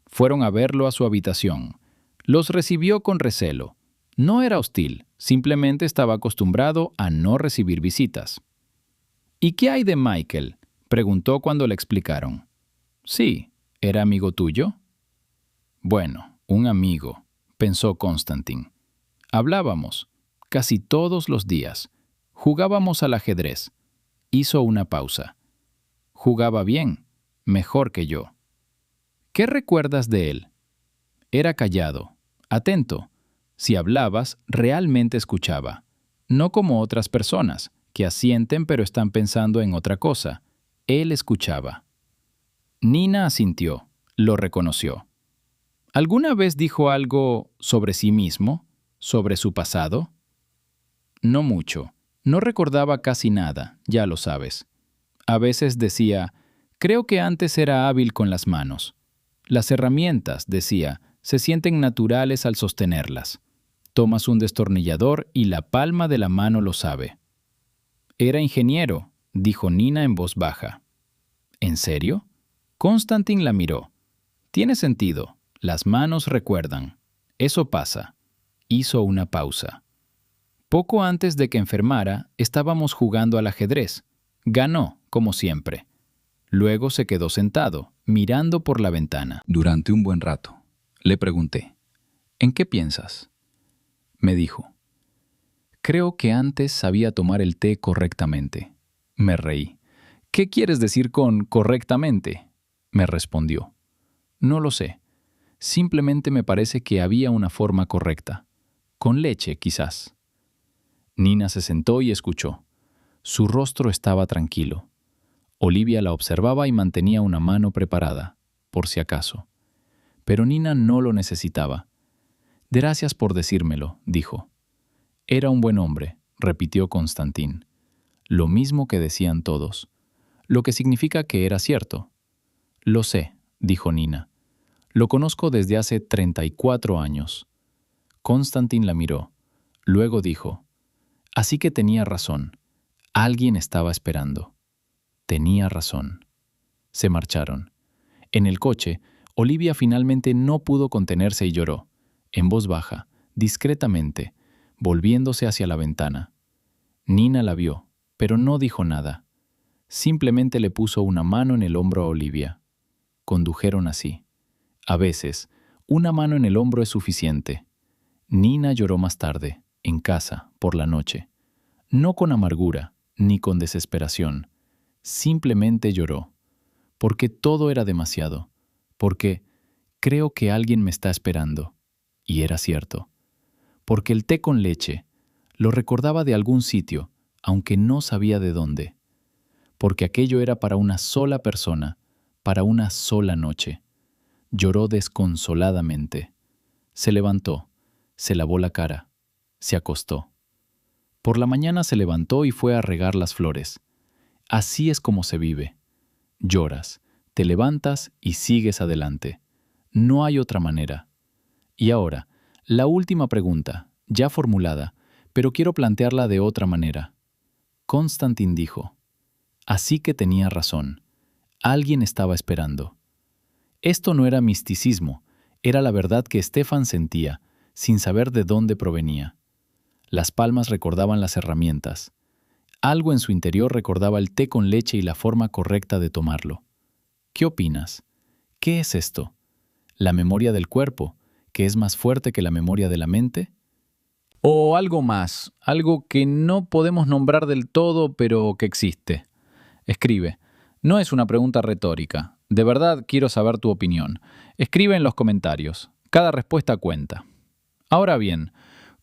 S1: Fueron a verlo a su habitación. Los recibió con recelo. No era hostil, simplemente estaba acostumbrado a no recibir visitas. ¿Y qué hay de Michael?, preguntó cuando le explicaron. Sí, ¿era amigo tuyo? Bueno, un amigo, pensó Konstantin. Hablábamos, casi todos los días. Jugábamos al ajedrez. Hizo una pausa. Jugaba bien, mejor que yo. ¿Qué recuerdas de él? Era callado, atento. Si hablabas, realmente escuchaba. No como otras personas, que asienten pero están pensando en otra cosa. Él escuchaba. Nina asintió, lo reconoció. ¿Alguna vez dijo algo sobre sí mismo? ¿Sobre su pasado? No mucho. No recordaba casi nada, ya lo sabes. A veces decía, creo que antes era hábil con las manos. Las herramientas, decía, se sienten naturales al sostenerlas. Tomas un destornillador y la palma de la mano lo sabe. Era ingeniero, dijo Nina en voz baja. ¿En serio? Constantin la miró. Tiene sentido. Las manos recuerdan. Eso pasa. Hizo una pausa. Poco antes de que enfermara, estábamos jugando al ajedrez. Ganó, como siempre. Luego se quedó sentado, mirando por la ventana.
S2: Durante un buen rato, le pregunté, ¿en qué piensas? Me dijo, creo que antes sabía tomar el té correctamente. Me reí. ¿Qué quieres decir con correctamente? Me respondió. No lo sé. Simplemente me parece que había una forma correcta. Con leche, quizás. Nina se sentó y escuchó. Su rostro estaba tranquilo. Olivia la observaba y mantenía una mano preparada, por si acaso. Pero Nina no lo necesitaba. Gracias por decírmelo, dijo. Era un buen hombre, repitió Constantín. Lo mismo que decían todos. Lo que significa que era cierto. Lo sé, dijo Nina. Lo conozco desde hace 34 años. Constantín la miró. Luego dijo, así que tenía razón. Alguien estaba esperando. Tenía razón. Se marcharon. En el coche, Olivia finalmente no pudo contenerse y lloró, en voz baja, discretamente, volviéndose hacia la ventana. Nina la vio, pero no dijo nada. Simplemente le puso una mano en el hombro a Olivia. Condujeron así. A veces, una mano en el hombro es suficiente. Nina lloró más tarde, en casa, por la noche. No con amargura, ni con desesperación. Simplemente lloró. Porque todo era demasiado. Porque creo que alguien me está esperando. Y era cierto. Porque el té con leche lo recordaba de algún sitio, aunque no sabía de dónde. Porque aquello era para una sola persona, para una sola noche. Lloró desconsoladamente. Se levantó, se lavó la cara, se acostó. Por la mañana se levantó y fue a regar las flores. Así es como se vive. Lloras, te levantas y sigues adelante. No hay otra manera. Y ahora, la última pregunta, ya formulada, pero quiero plantearla de otra manera. Constantin dijo, así que tenía razón. Alguien estaba esperando. Esto no era misticismo, era la verdad que Stefan sentía, sin saber de dónde provenía. Las palmas recordaban las herramientas. Algo en su interior recordaba el té con leche y la forma correcta de tomarlo. ¿Qué opinas? ¿Qué es esto? ¿La memoria del cuerpo, que es más fuerte que la memoria de la mente? ¿O algo más, algo que no podemos nombrar del todo, pero que existe? Escribe. No es una pregunta retórica. De verdad quiero saber tu opinión. Escribe en los comentarios. Cada respuesta cuenta. Ahora bien,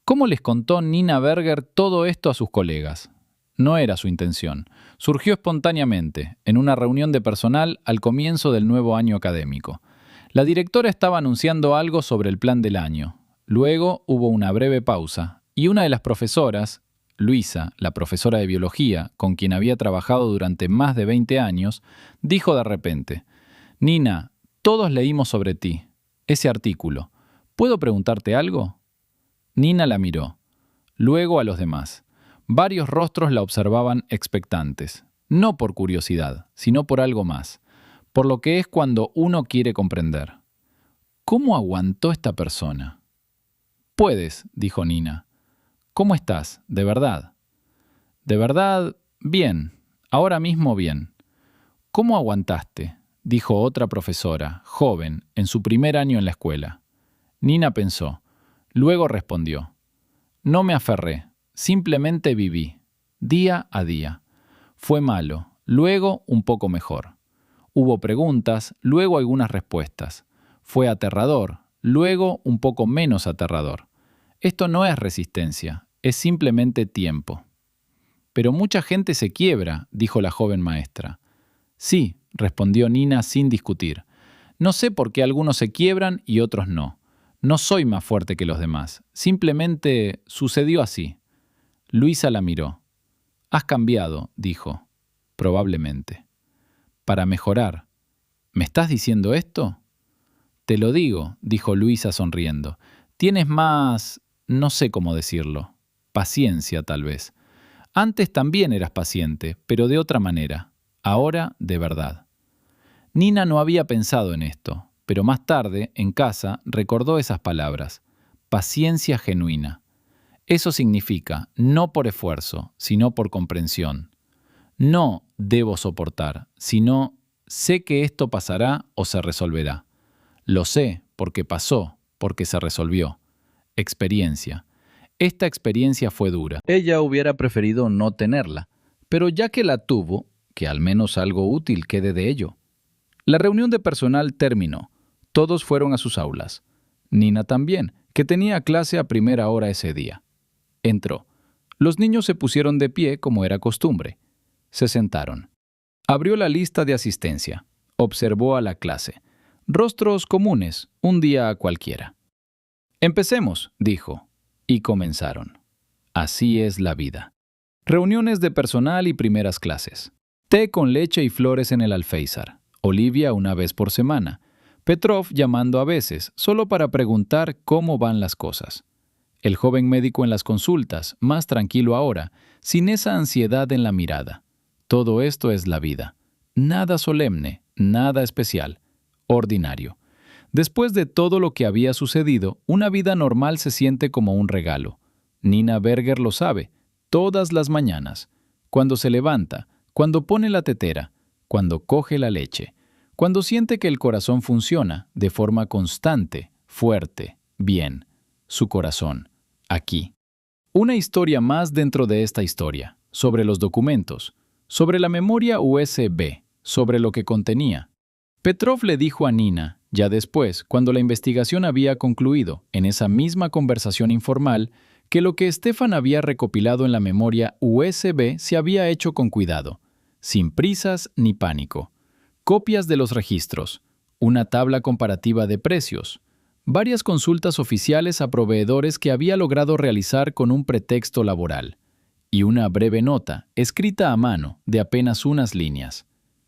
S2: ¿cómo les contó Nina Berger todo esto a sus colegas? No era su intención. Surgió espontáneamente, en una reunión de personal al comienzo del nuevo año académico. La directora estaba anunciando algo sobre el plan del año. Luego hubo una breve pausa, y una de las profesoras, Luisa, la profesora de biología, con quien había trabajado durante más de 20 años, dijo de repente, «Nina, todos leímos sobre ti, ese artículo. ¿Puedo preguntarte algo?» Nina la miró. Luego a los demás. Varios rostros la observaban expectantes, no por curiosidad, sino por algo más, por lo que es cuando uno quiere comprender. ¿Cómo aguantó esta persona? «Puedes», dijo Nina. «¿Cómo estás? ¿De verdad?» «De verdad, bien. Ahora mismo bien». «¿Cómo aguantaste?», dijo otra profesora, joven, en su primer año en la escuela. Nina pensó. Luego respondió. «No me aferré. Simplemente viví. Día a día. Fue malo.
S1: luego un poco mejor. Hubo preguntas, luego algunas respuestas. Fue aterrador, luego un poco menos aterrador. Esto no es resistencia, es simplemente tiempo. Pero mucha gente se quiebra, dijo la joven maestra. Sí, respondió Nina sin discutir. No sé por qué algunos se quiebran y otros no. No soy más fuerte que los demás. Simplemente sucedió así. Luisa la miró. Has cambiado, dijo. Probablemente. Para mejorar. ¿Me estás diciendo esto? Te lo digo, dijo Luisa sonriendo. Tienes más, no sé cómo decirlo, paciencia tal vez. Antes también eras paciente, pero de otra manera. Ahora, de verdad. Nina no había pensado en esto, pero más tarde, en casa, recordó esas palabras. Paciencia genuina. Eso significa no por esfuerzo, sino por comprensión. No debo soportar, sino sé que esto pasará o se resolverá. Lo sé porque pasó, porque se resolvió. Experiencia. Esta experiencia fue dura. Ella hubiera preferido no tenerla, pero ya que la tuvo, que al menos algo útil quede de ello. La reunión de personal terminó. Todos fueron a sus aulas. Nina también, que tenía clase a primera hora ese día. Entró. Los niños se pusieron de pie como era costumbre. Se sentaron. Abrió la lista de asistencia. Observó a la clase. Rostros comunes, un día cualquiera. Empecemos, dijo, y comenzaron. Así es la vida. Reuniones de personal y primeras clases. Té con leche y flores en el alféizar. Olivia una vez por semana. Petrov llamando a veces, solo para preguntar cómo van las cosas. El joven médico en las consultas, más tranquilo ahora, sin esa ansiedad en la mirada. Todo esto es la vida. Nada solemne, nada especial. Ordinario. Después de todo lo que había sucedido, una vida normal se siente como un regalo. Nina Berger lo sabe, todas las mañanas. Cuando se levanta, cuando pone la tetera, cuando coge la leche, cuando siente que el corazón funciona de forma constante, fuerte, bien. Su corazón, aquí. Una historia más dentro de esta historia, sobre los documentos, sobre la memoria USB, sobre lo que contenía. Petrov le dijo a Nina, ya después, cuando la investigación había concluido, en esa misma conversación informal, que lo que Stefan había recopilado en la memoria USB se había hecho con cuidado, sin prisas ni pánico. Copias de los registros, una tabla comparativa de precios, varias consultas oficiales a proveedores que había logrado realizar con un pretexto laboral, y una breve nota, escrita a mano, de apenas unas líneas.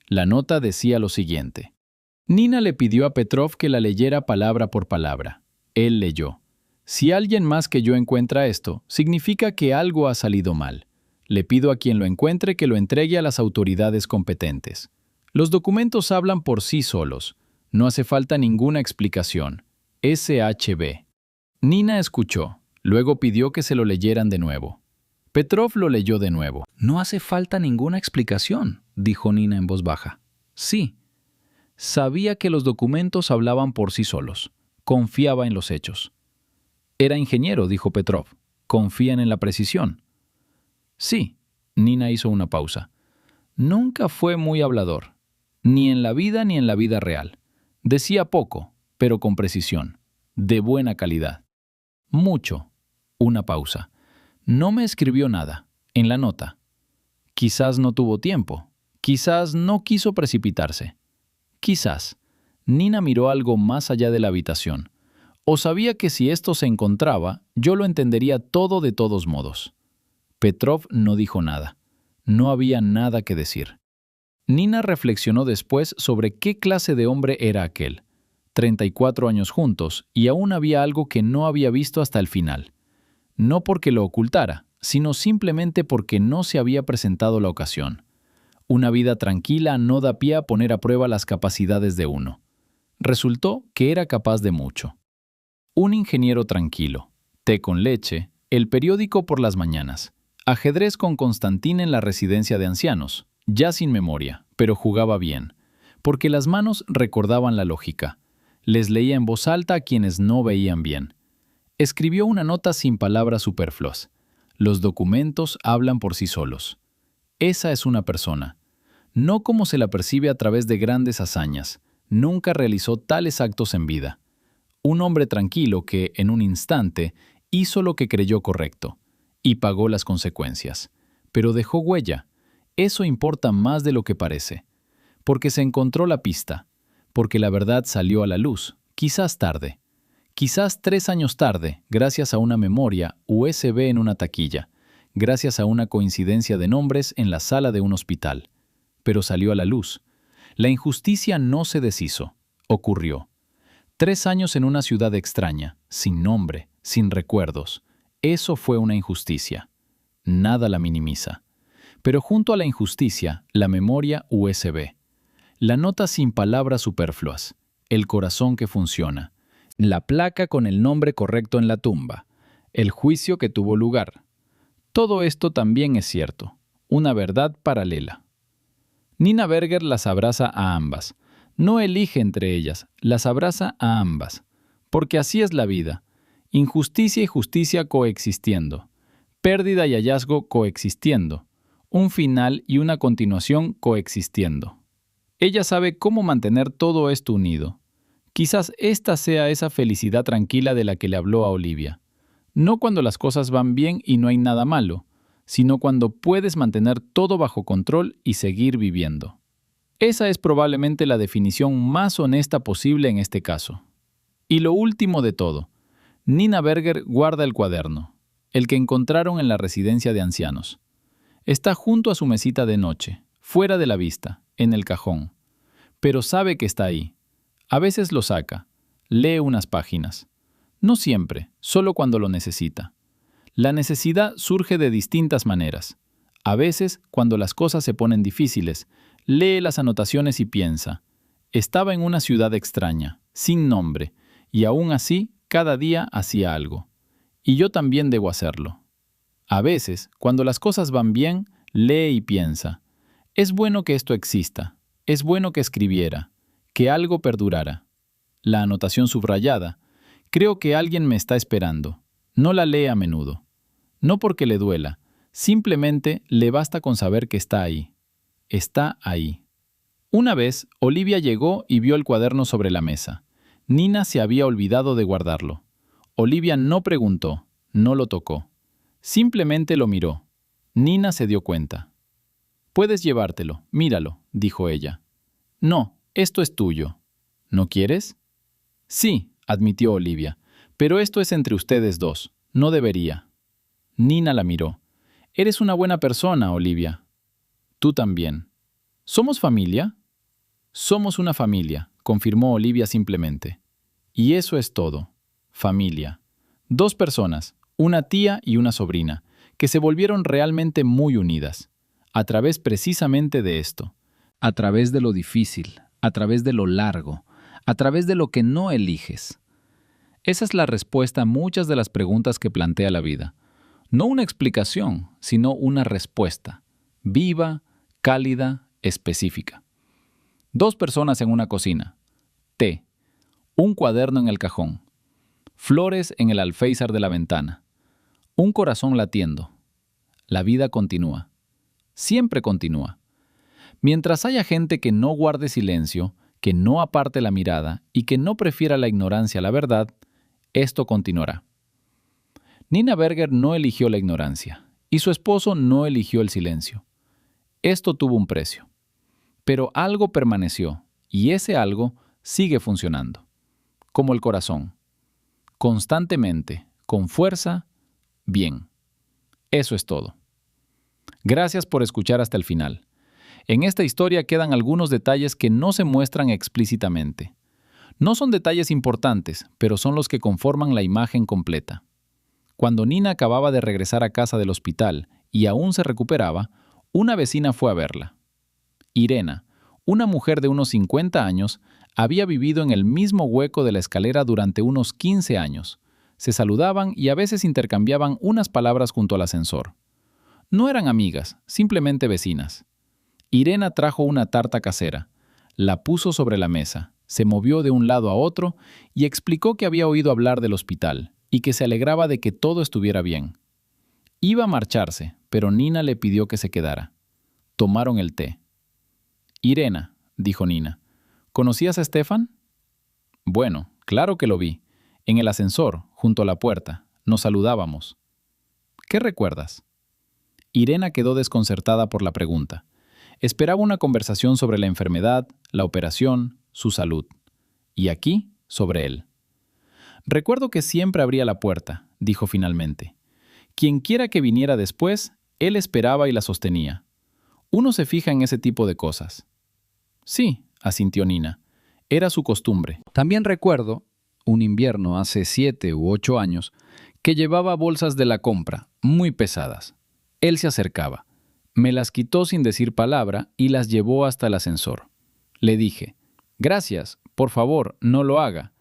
S1: La nota decía lo siguiente. Nina le pidió a Petrov que la leyera palabra por palabra. Él leyó. Si alguien más que yo encuentra esto, significa que algo ha salido mal. Le pido a quien lo encuentre que lo entregue a las autoridades competentes. Los documentos hablan por sí solos. No hace falta ninguna explicación. SHB. Nina escuchó. Luego pidió que se lo leyeran de nuevo. Petrov lo leyó de nuevo. No hace falta ninguna explicación, dijo Nina en voz baja. Sí. Sabía que los documentos hablaban por sí solos. Confiaba en los hechos. Era ingeniero, dijo Petrov. ¿Confían en la precisión? Sí. Nina hizo una pausa. Nunca fue muy hablador. Ni en la vida ni en la vida real. Decía poco, pero con precisión. De buena calidad. Mucho. Una pausa. No me escribió nada, en la nota. Quizás no tuvo tiempo. Quizás no quiso precipitarse. Quizás. Nina miró algo más allá de la habitación. O sabía que si esto se encontraba, yo lo entendería todo de todos modos. Petrov no dijo nada. No había nada que decir. Nina reflexionó después sobre qué clase de hombre era aquel. 34 años juntos, y aún había algo que no había visto hasta el final. No porque lo ocultara, sino simplemente porque no se había presentado la ocasión. Una vida tranquila no da pie a poner a prueba las capacidades de uno. Resultó que era capaz de mucho. Un ingeniero tranquilo, té con leche, el periódico por las mañanas, ajedrez con Constantín en la residencia de ancianos, ya sin memoria, pero jugaba bien, porque las manos recordaban la lógica. Les leía en voz alta a quienes no veían bien. Escribió una nota sin palabras superfluas. Los documentos hablan por sí solos. Esa es una persona.
S2: no como se la percibe a través de grandes hazañas. Nunca realizó tales actos en vida. Un hombre tranquilo que, en un instante, hizo lo que creyó correcto y pagó las consecuencias. Pero dejó huella. Eso importa más de lo que parece. Porque se encontró la pista. Porque la verdad salió a la luz, quizás tarde. Quizás 3 años tarde, gracias a una memoria USB en una taquilla, gracias a una coincidencia de nombres en la sala de un hospital. Pero salió a la luz. La injusticia no se deshizo. Ocurrió. 3 años en una ciudad extraña, sin nombre, sin recuerdos. Eso fue una injusticia. Nada la minimiza. Pero junto a la injusticia, la memoria USB. La nota sin palabras superfluas. El corazón que funciona. La placa con el nombre correcto en la tumba. El juicio que tuvo lugar. Todo esto también es cierto. Una verdad paralela. Nina Berger las abraza a ambas. No elige entre ellas, las abraza a ambas. Porque así es la vida. Injusticia y justicia coexistiendo. Pérdida y hallazgo coexistiendo. Un final y una continuación coexistiendo. Ella sabe cómo mantener todo esto unido. Quizás esta sea esa felicidad tranquila de la que le habló a Olivia. No cuando las cosas van bien y no hay nada malo, sino cuando puedes mantener todo bajo control y seguir viviendo. Esa es probablemente la definición más honesta posible en este caso. Y lo último de todo, Nina Berger guarda el cuaderno, el que encontraron en la residencia de ancianos. Está junto a su mesita de noche, fuera de la vista, en el cajón. Pero sabe que está ahí. A veces lo saca, lee unas páginas. No siempre, solo cuando lo necesita. La necesidad surge de distintas maneras. A veces, cuando las cosas se ponen difíciles, lee las anotaciones y piensa. Estaba en una ciudad extraña, sin nombre, y aún así, cada día hacía algo. Y yo también debo hacerlo. A veces, cuando las cosas van bien, lee y piensa. Es bueno que esto exista. Es bueno que escribiera. Que algo perdurara. La anotación subrayada. Creo que alguien me está esperando. No la lee a menudo. No porque le duela. Simplemente le basta con saber que está ahí. Está ahí. Una vez, Olivia llegó y vio el cuaderno sobre la mesa. Nina se había olvidado de guardarlo. Olivia no preguntó, no lo tocó. Simplemente lo miró. Nina se dio cuenta. «Puedes llevártelo, míralo», dijo ella. «No, esto es tuyo. ¿No quieres?» «Sí», admitió Olivia, «pero esto es entre ustedes dos. No debería». Nina la miró. «Eres una buena persona, Olivia». «Tú también». «¿Somos familia?» «Somos una familia», confirmó Olivia simplemente. «Y eso es todo. Familia. 2 personas, una tía y una sobrina, que se volvieron realmente muy unidas, a través precisamente de esto, a través de lo difícil, a través de lo largo, a través de lo que no eliges». Esa es la respuesta a muchas de las preguntas que plantea la vida. No una explicación, sino una respuesta, viva, cálida, específica. 2 personas en una cocina, té, un cuaderno en el cajón, flores en el alféizar de la ventana, un corazón latiendo. La vida continúa. Siempre continúa. Mientras haya gente que no guarde silencio, que no aparte la mirada y que no prefiera la ignorancia a la verdad, esto continuará. Nina Berger no eligió la ignorancia y su esposo no eligió el silencio. Esto tuvo un precio. Pero algo permaneció y ese algo sigue funcionando. Como el corazón. Constantemente, con fuerza, bien. Eso es todo. Gracias por escuchar hasta el final. En esta historia quedan algunos detalles que no se muestran explícitamente. No son detalles importantes, pero son los que conforman la imagen completa. Cuando Nina acababa de regresar a casa del hospital y aún se recuperaba, una vecina fue a verla. Irena, una mujer de unos 50 años, había vivido en el mismo hueco de la escalera durante unos 15 años. Se saludaban y a veces intercambiaban unas palabras junto al ascensor. No eran amigas, simplemente vecinas. Irena trajo una tarta casera, la puso sobre la mesa, se movió de un lado a otro y explicó que había oído hablar del hospital y que se alegraba de que todo estuviera bien. Iba a marcharse, pero Nina le pidió que se quedara. Tomaron el té.
S1: Irena, dijo Nina, ¿conocías a Stefan? Bueno, claro que lo vi. En el ascensor, junto a la puerta. Nos saludábamos. ¿Qué recuerdas? Irena quedó desconcertada por la pregunta. Esperaba una conversación sobre la enfermedad, la operación, su salud. Y aquí, sobre él. Recuerdo que siempre abría la puerta, dijo finalmente. Quienquiera que viniera después, él esperaba y la sostenía. Uno se fija en ese tipo de cosas. Sí, asintió Nina. Era su costumbre.
S2: También recuerdo, un invierno hace 7 u 8 años, que llevaba bolsas de la compra, muy pesadas. Él se acercaba. Me las quitó sin decir palabra y las llevó hasta el ascensor. Le dije, «Gracias, por favor, no lo haga».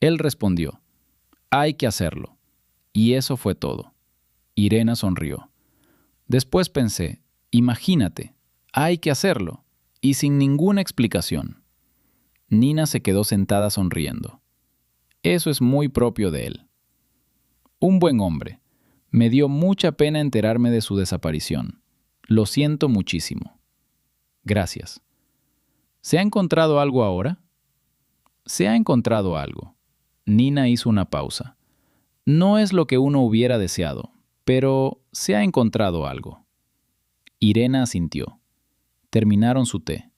S2: Él respondió, «Hay que hacerlo». Y eso fue todo. Irena sonrió. Después pensé, imagínate, hay que hacerlo, y sin ninguna explicación. Nina se quedó sentada sonriendo. Eso es muy propio de él. Un buen hombre. Me dio mucha pena enterarme de su desaparición. Lo siento muchísimo. Gracias. ¿Se ha encontrado algo ahora? Se ha encontrado algo. Nina hizo una pausa. No es lo que uno hubiera deseado, pero se ha encontrado algo. Irena asintió. Terminaron su té.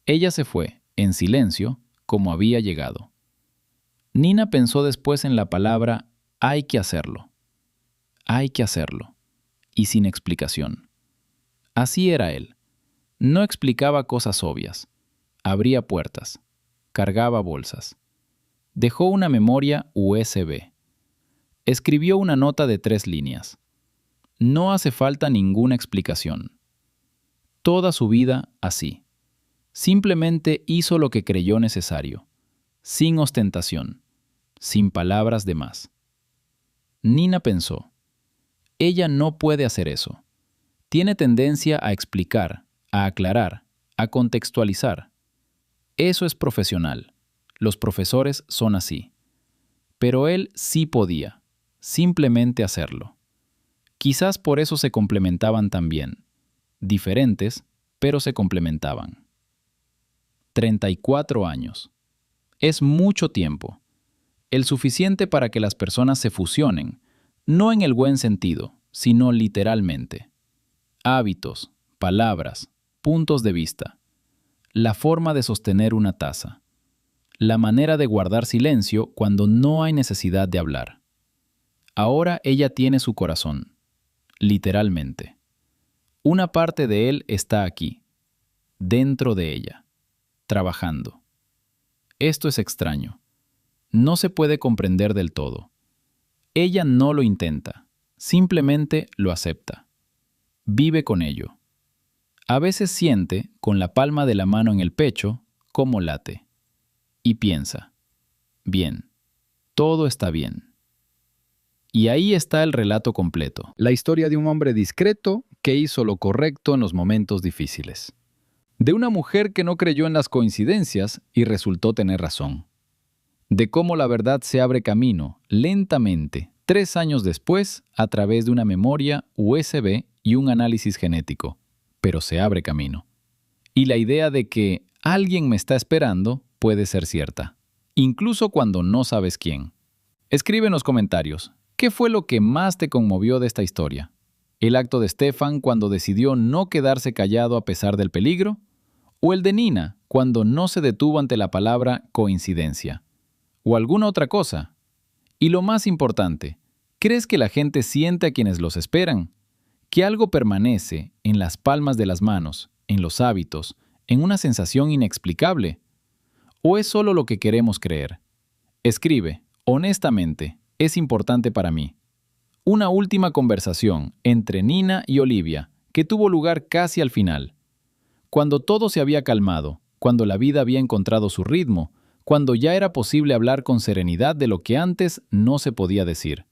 S2: Ella se fue, en silencio, como había llegado. Nina pensó después en la palabra «hay que hacerlo». Hay que hacerlo. Y sin explicación. Así era él. No explicaba cosas obvias. Abría puertas. Cargaba bolsas. Dejó una memoria USB. Escribió una nota de 3 líneas. No hace falta ninguna explicación. Toda su vida así. Simplemente hizo lo que creyó necesario. Sin ostentación. Sin palabras de más. Nina pensó, ella no puede hacer eso. Tiene tendencia a explicar, a aclarar, a contextualizar. Eso es profesional. Los profesores son así. Pero él sí podía, simplemente hacerlo. Quizás por eso se complementaban tan bien. Diferentes, pero se complementaban. 34 años. Es mucho tiempo. El suficiente para que las personas se fusionen, no en el buen sentido, sino literalmente. Hábitos, palabras, puntos de vista. La forma de sostener una taza. La manera de guardar silencio cuando no hay necesidad de hablar. Ahora ella tiene su corazón, literalmente. Una parte de él está aquí, dentro de ella, trabajando. Esto es extraño. No se puede comprender del todo. Ella no lo intenta, simplemente lo acepta. Vive con ello. A veces siente, con la palma de la mano en el pecho, cómo late. Y piensa, bien, todo está bien. Y ahí está el relato completo. La historia de un hombre discreto que hizo lo correcto en los momentos difíciles. De una mujer que no creyó en las coincidencias y resultó tener razón. De cómo la verdad se abre camino, lentamente, 3 años después, a través de una memoria USB y un análisis genético. Pero se abre camino. Y la idea de que alguien me está esperando puede ser cierta, incluso cuando no sabes quién. Escribe en los comentarios, ¿qué fue lo que más te conmovió de esta historia? ¿El acto de Stefan cuando decidió no quedarse callado a pesar del peligro? ¿O el de Nina cuando no se detuvo ante la palabra coincidencia? ¿O alguna otra cosa? Y lo más importante, ¿crees que la gente siente a quienes los esperan? ¿Que algo permanece en las palmas de las manos, en los hábitos, en una sensación inexplicable? ¿O es solo lo que queremos creer? Escribe, honestamente, es importante para mí. Una última conversación entre Nina y Olivia, que tuvo lugar casi al final. Cuando todo se había calmado, cuando la vida había encontrado su ritmo, cuando ya era posible hablar con serenidad de lo que antes no se podía decir.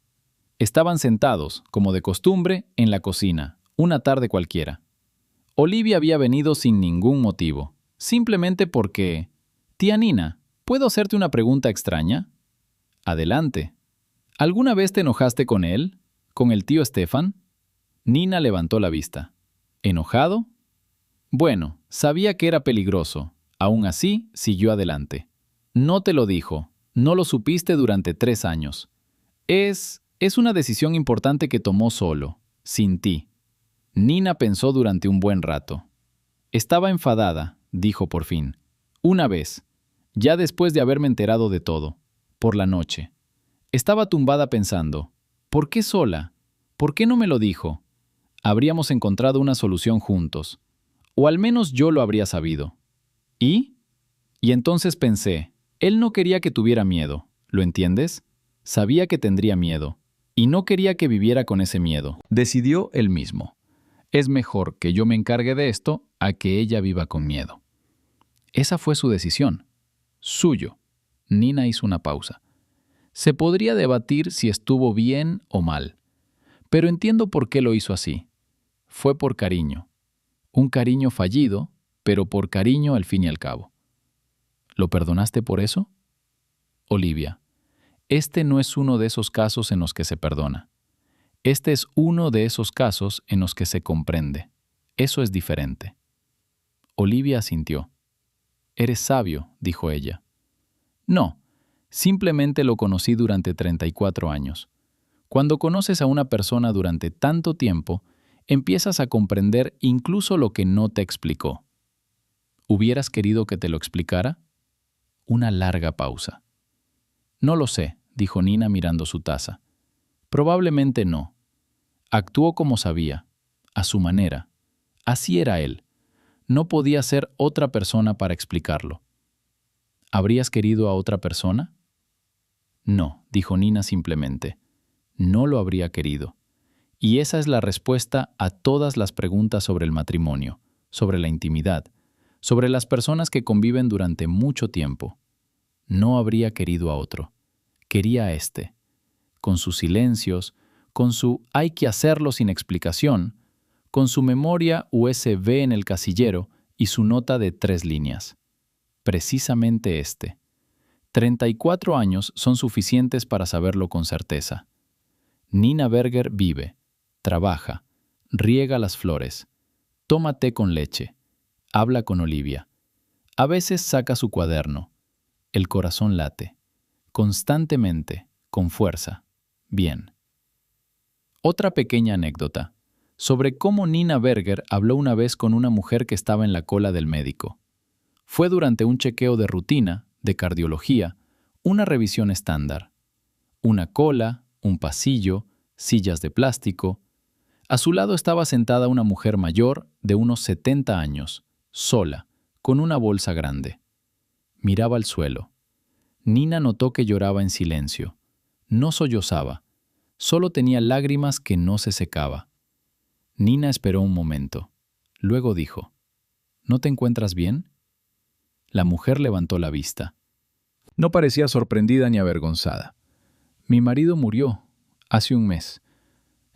S2: Estaban sentados, como de costumbre, en la cocina, una tarde cualquiera. Olivia había venido sin ningún motivo, simplemente porque... «Tía Nina, ¿puedo hacerte una pregunta extraña?» «Adelante». ¿Alguna vez te enojaste con él? ¿Con el tío Stefan? Nina levantó la vista. ¿Enojado? Bueno, sabía que era peligroso. Aún así, siguió adelante. No te lo dijo. No lo supiste durante 3 años. Es una decisión importante que tomó solo, sin ti. Nina pensó durante un buen rato. Estaba enfadada, dijo por fin. Una vez, ya después de haberme enterado de todo, por la noche. Estaba tumbada pensando, ¿por qué sola? ¿Por qué no me lo dijo? Habríamos encontrado una solución juntos. O al menos yo lo habría sabido. ¿Y? Y entonces pensé, él no quería que tuviera miedo, ¿lo entiendes? Sabía que tendría miedo, y no quería que viviera con ese miedo. Decidió él mismo. Es mejor que yo me encargue de esto a que ella viva con miedo. Esa fue su decisión. Suyo. Nina hizo una pausa. Se podría debatir si estuvo bien o mal, pero entiendo por qué lo hizo así. Fue por cariño. Un cariño fallido, pero por cariño al fin y al cabo. ¿Lo perdonaste por eso? Olivia, este no es uno de esos casos en los que se perdona. Este es uno de esos casos en los que se comprende. Eso es diferente. Olivia asintió. Eres sabio, dijo ella. No, simplemente lo conocí durante 34 años. Cuando conoces a una persona durante tanto tiempo, empiezas a comprender incluso lo que no te explicó. ¿Hubieras querido que te lo explicara? Una larga pausa. No lo sé, dijo Nina mirando su taza. Probablemente no. Actuó como sabía, a su manera. Así era él. No podía ser otra persona para explicarlo. ¿Habrías querido a otra persona? No, dijo Nina simplemente. No lo habría querido. Y esa es la respuesta a todas las preguntas sobre el matrimonio, sobre la intimidad, sobre las personas que conviven durante mucho tiempo. No habría querido a otro. Quería a este. Con sus silencios, con su hay que hacerlo sin explicación, con su memoria USB en el casillero y su nota de 3 líneas. Precisamente este. 34 años son suficientes para saberlo con certeza. Nina Berger vive, trabaja, riega las flores, toma té con leche, habla con Olivia. A veces saca su cuaderno. El corazón late. Constantemente, con fuerza. Bien. Otra pequeña anécdota sobre cómo Nina Berger habló una vez con una mujer que estaba en la cola del médico. Fue durante un chequeo de rutina, de cardiología, una revisión estándar. Una cola, un pasillo, sillas de plástico. A su lado estaba sentada una mujer mayor de unos 70 años, sola, con una bolsa grande. Miraba al suelo. Nina notó que lloraba en silencio. No sollozaba. Solo tenía lágrimas que no se secaba. Nina esperó un momento. Luego dijo, ¿no te encuentras bien? La mujer levantó la vista. No parecía sorprendida ni avergonzada. Mi marido murió hace un mes.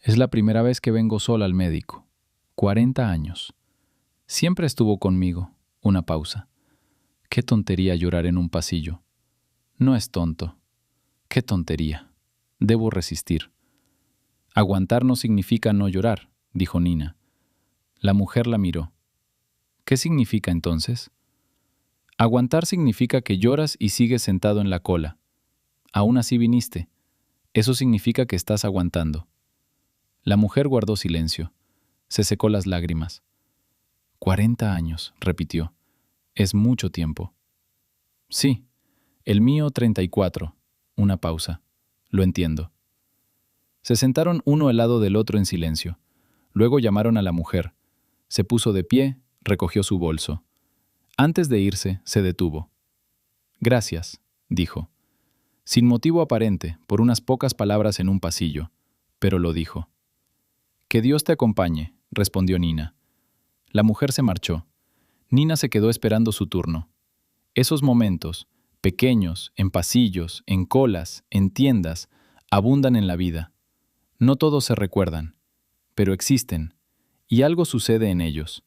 S2: Es la primera vez que vengo sola al médico. 40 años. Siempre estuvo conmigo. Una pausa. Qué tontería llorar en un pasillo. No es tonto. Qué tontería. Debo resistir. Aguantar no significa no llorar, dijo Nina. La mujer la miró. ¿Qué significa entonces? Aguantar significa que lloras y sigues sentado en la cola. Aún así viniste. Eso significa que estás aguantando. La mujer guardó silencio. Se secó las lágrimas. 40 años, repitió. Es mucho tiempo. Sí, el mío 34. Una pausa. Lo entiendo. Se sentaron uno al lado del otro en silencio. Luego llamaron a la mujer. Se puso de pie, recogió su bolso. Antes de irse, se detuvo. Gracias, dijo. Sin motivo aparente, por unas pocas palabras en un pasillo, pero lo dijo. Que Dios te acompañe, respondió Nina. La mujer se marchó. Nina se quedó esperando su turno. Esos momentos, pequeños, en pasillos, en colas, en tiendas, abundan en la vida. No todos se recuerdan, pero existen, y algo sucede en ellos.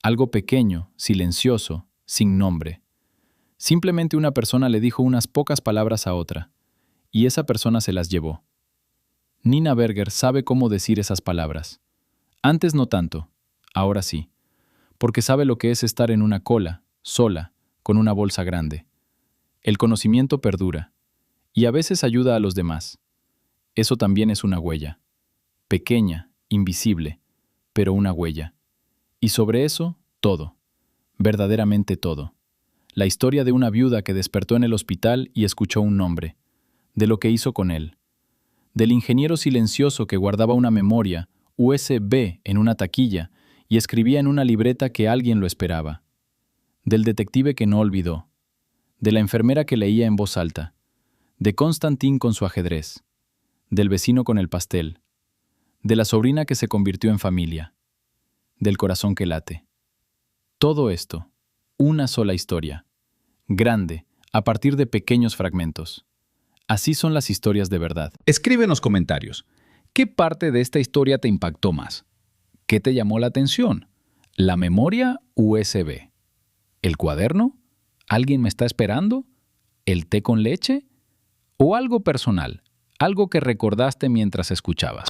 S2: Algo pequeño, silencioso, sin nombre. Simplemente una persona le dijo unas pocas palabras a otra, y esa persona se las llevó. Nina Berger sabe cómo decir esas palabras. Antes no tanto, ahora sí. porque sabe lo que es estar en una cola, sola, con una bolsa grande. El conocimiento perdura, y a veces ayuda a los demás. Eso también es una huella. Pequeña, invisible, pero una huella. Y sobre eso, todo. Verdaderamente todo. La historia de una viuda que despertó en el hospital y escuchó un nombre. De lo que hizo con él. Del ingeniero silencioso que guardaba una memoria, USB, en una taquilla y escribía en una libreta que alguien lo esperaba. Del detective que no olvidó. De la enfermera que leía en voz alta. De Constantín con su ajedrez. Del vecino con el pastel. De la sobrina que se convirtió en familia. Del corazón que late. Todo esto, una sola historia. Grande, a partir de pequeños fragmentos. Así son las historias de verdad.
S1: Escribe en los comentarios. ¿Qué parte de esta historia te impactó más? ¿Qué te llamó la atención? ¿La memoria USB? ¿El cuaderno? ¿Alguien me está esperando? ¿El té con leche? ¿O algo personal? Algo que recordaste mientras escuchabas.